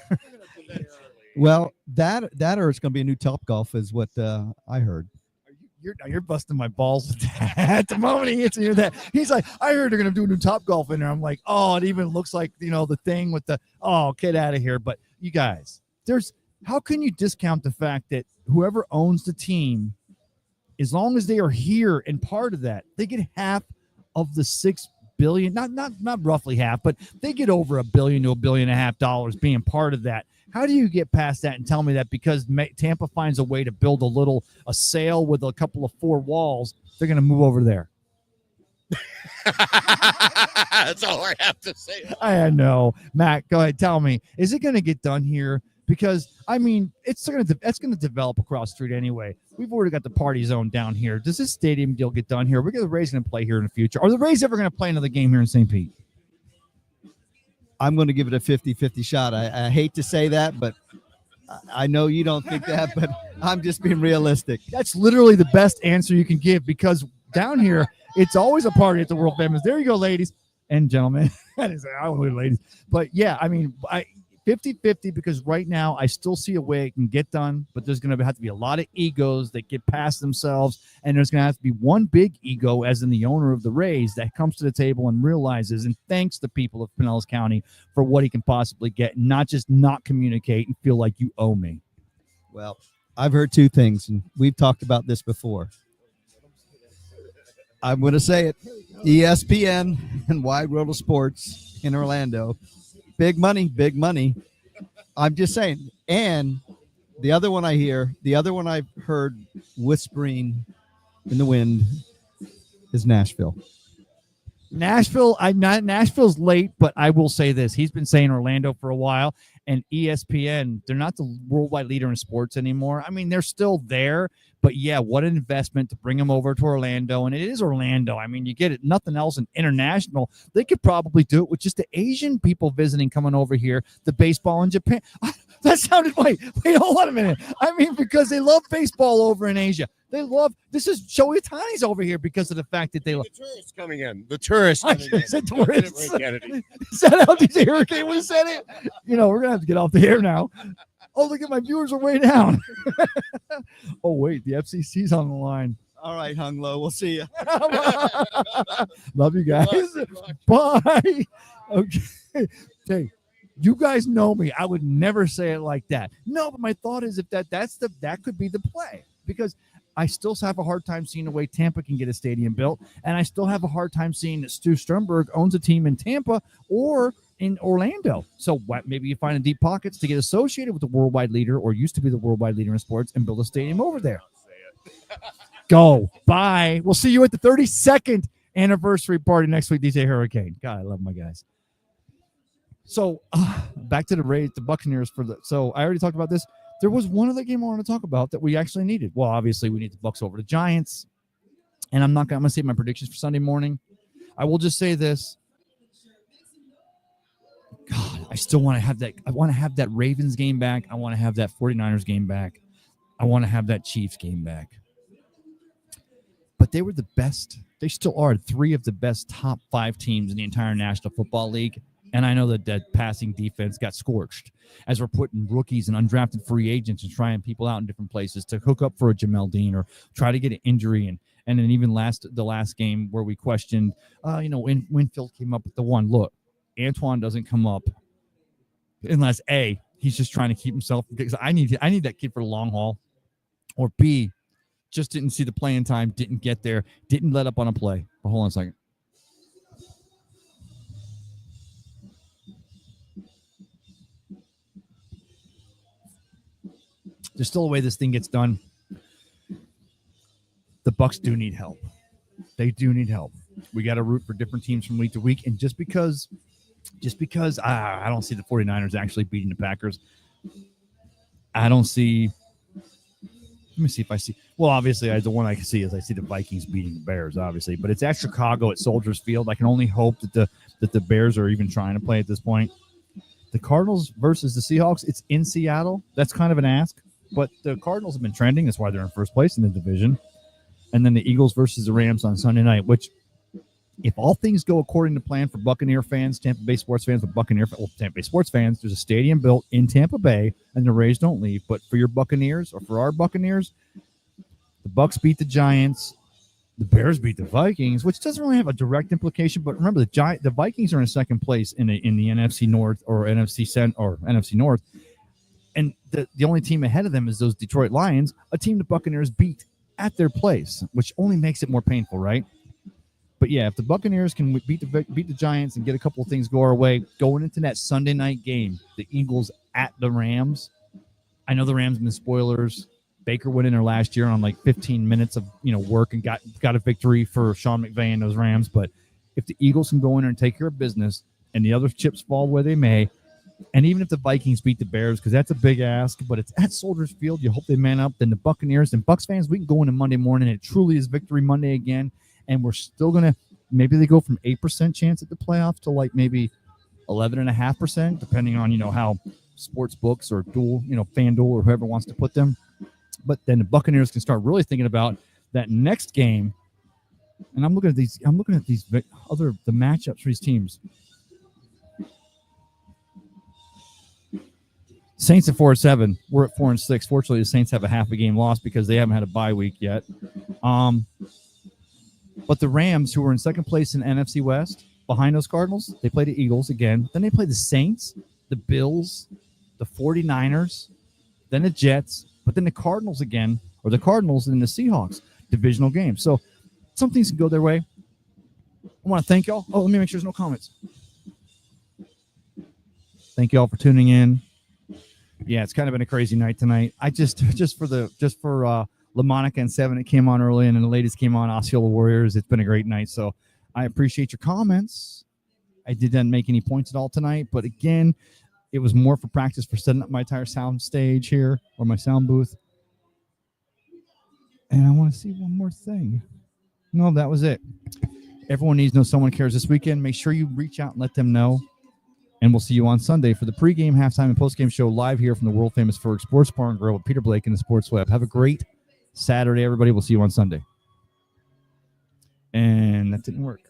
Well, that or it's going to be a new Topgolf is what I heard. You're busting my balls with that. At the moment he hits me with that, he's like, I heard they're going to do a new Topgolf in there. I'm like, oh, it even looks like, the thing with the, oh, get out of here. But you guys, how can you discount the fact that whoever owns the team, as long as they are here and part of that, they get half of the $6 billion, not roughly half, but they get over $1 billion to $1.5 billion being part of that. How do you get past that and tell me that because Tampa finds a way to build a sail with a couple of 4 walls, they're going to move over there? That's all I have to say. I know. Matt, go ahead. Tell me, is it going to get done here? Because, I mean, that's going to develop across the street anyway. We've already got the party zone down here. Does this stadium deal get done here? We're going to Rays going to play here in the future. Are the Rays ever going to play another game here in St. Pete? I'm going to give it a 50-50 shot. I hate to say that, but I know you don't think that, but I'm just being realistic. That's literally the best answer you can give, because down here, it's always a party at the World Famous. There you go, ladies and gentlemen. I didn't say I don't know ladies. But yeah, I mean, 50-50, because right now I still see a way it can get done, but there's going to have to be a lot of egos that get past themselves, and there's going to have to be one big ego, as in the owner of the Rays, that comes to the table and realizes and thanks the people of Pinellas County for what he can possibly get, and not just not communicate and feel like you owe me. Well, I've heard two things, and we've talked about this before. I'm going to say it. ESPN and Wide World of Sports in Orlando. Big money, big money. I'm just saying. And the other one I've heard whispering in the wind is Nashville. Nashville's late, but I will say this. He's been saying Orlando for a while, and ESPN, they're not the worldwide leader in sports anymore. I mean, they're still there, but yeah, what an investment to bring them over to Orlando. And it is Orlando. I mean, you get it. Nothing else in international. They could probably do it with just the Asian people visiting, coming over here, the baseball in Japan. That sounded, wait, hold on a minute. I mean, because they love baseball over in Asia. They love, this is Shohei Ohtani's over here because of the fact that they love. The tourists coming in. The tourists coming in. Is that how DJ Hurricane would have said it? You know, we're going to have to get off the air now. Oh, look at my viewers are way down. Oh, wait, the FCC's on the line. All right, Hung Low. We'll see you. Love you guys. Bye. Okay. Hey, you guys know me. I would never say it like that. No, but my thought is if that could be the play, because I still have a hard time seeing a way Tampa can get a stadium built, and I still have a hard time seeing that Stu Sternberg owns a team in Tampa or in Orlando. So maybe you find a deep pockets to get associated with the worldwide leader, or used to be the worldwide leader in sports, and build a stadium over there. Go. Bye. We'll see you at the 32nd anniversary party next week, DJ Hurricane. God, I love my guys. So back to the Rays, the Buccaneers so I already talked about this. There was one other game I want to talk about that we actually needed. Well, obviously we need the Bucs over the Giants, and I'm going to say my predictions for Sunday morning. I will just say this. God, I still want to have that. I want to have that Ravens game back. I want to have that 49ers game back. I want to have that Chiefs game back. But they were the best. They still are 3 of the best top 5 teams in the entire National Football League. And I know that passing defense got scorched as we're putting rookies and undrafted free agents and trying people out in different places to hook up for a Jamel Dean or try to get an injury. And then even the last game where we questioned, Winfield came up with the one. Look, Antoine doesn't come up unless A, he's just trying to keep himself, because I need that kid for the long haul, or B, just didn't see the playing time, didn't get there, didn't let up on a play. But hold on a second. There's still a way this thing gets done. The Bucs do need help. They do need help. We got to root for different teams from week to week. And just because I don't see the 49ers actually beating the Packers, I don't see. Let me see if I see. Well, obviously, the one I can see is I see the Vikings beating the Bears, obviously. But it's at Chicago at Soldiers Field. I can only hope that the Bears are even trying to play at this point. The Cardinals versus the Seahawks, it's in Seattle. That's kind of an ask. But the Cardinals have been trending. That's why they're in first place in the division. And then the Eagles versus the Rams on Sunday night, which, if all things go according to plan for Buccaneer fans, Tampa Bay sports fans, but Tampa Bay sports fans, there's a stadium built in Tampa Bay, and the Rays don't leave. But for your Buccaneers, or for our Buccaneers, the Bucs beat the Giants. The Bears beat the Vikings, which doesn't really have a direct implication. But remember, the Vikings are in second place in the NFC North or NFC North. And the only team ahead of them is those Detroit Lions, a team the Buccaneers beat at their place, which only makes it more painful, right? But yeah, if the Buccaneers can beat the Giants and get a couple of things go our way, going into that Sunday night game, the Eagles at the Rams. I know the Rams have been spoilers. Baker went in there last year on like 15 minutes of work and got a victory for Sean McVay and those Rams. But if the Eagles can go in there and take care of business, and the other chips fall where they may, and even if the Vikings beat the Bears, because that's a big ask, but it's at Soldier Field, you hope they man up. Then the Buccaneers and Bucs fans, we can go into Monday morning. It truly is Victory Monday again, and we're still gonna maybe they go from 8% chance at the playoffs to like maybe 11.5%, depending on how sports books or FanDuel or whoever wants to put them. But then the Buccaneers can start really thinking about that next game. And I'm looking at these the matchups for these teams. Saints at 4-7. We're at 4-6. Fortunately, the Saints have a half a game lost because they haven't had a bye week yet. But the Rams, who are in second place in NFC West, behind those Cardinals, they play the Eagles again. Then they play the Saints, the Bills, the 49ers, then the Jets, but then the Cardinals again, or the Cardinals and the Seahawks, divisional game. So some things can go their way. I want to thank y'all. Oh, let me make sure there's no comments. Thank y'all for tuning in. Yeah, it's kind of been a crazy night tonight. I just for LaMonica and Seven, it came on early, and then the ladies came on Osceola Warriors. It's been a great night. So I appreciate your comments. I didn't make any points at all tonight, but again, it was more for practice for setting up my entire sound stage here or my sound booth. And I want to see one more thing. No, that was it. Everyone needs to know someone cares this weekend. Make sure you reach out and let them know. And we'll see you on Sunday for the pregame, halftime, and postgame show live here from the world-famous Ferg Sports Bar and Grill with Peter Blake and the Sports Web. Have a great Saturday, everybody. We'll see you on Sunday. And that didn't work.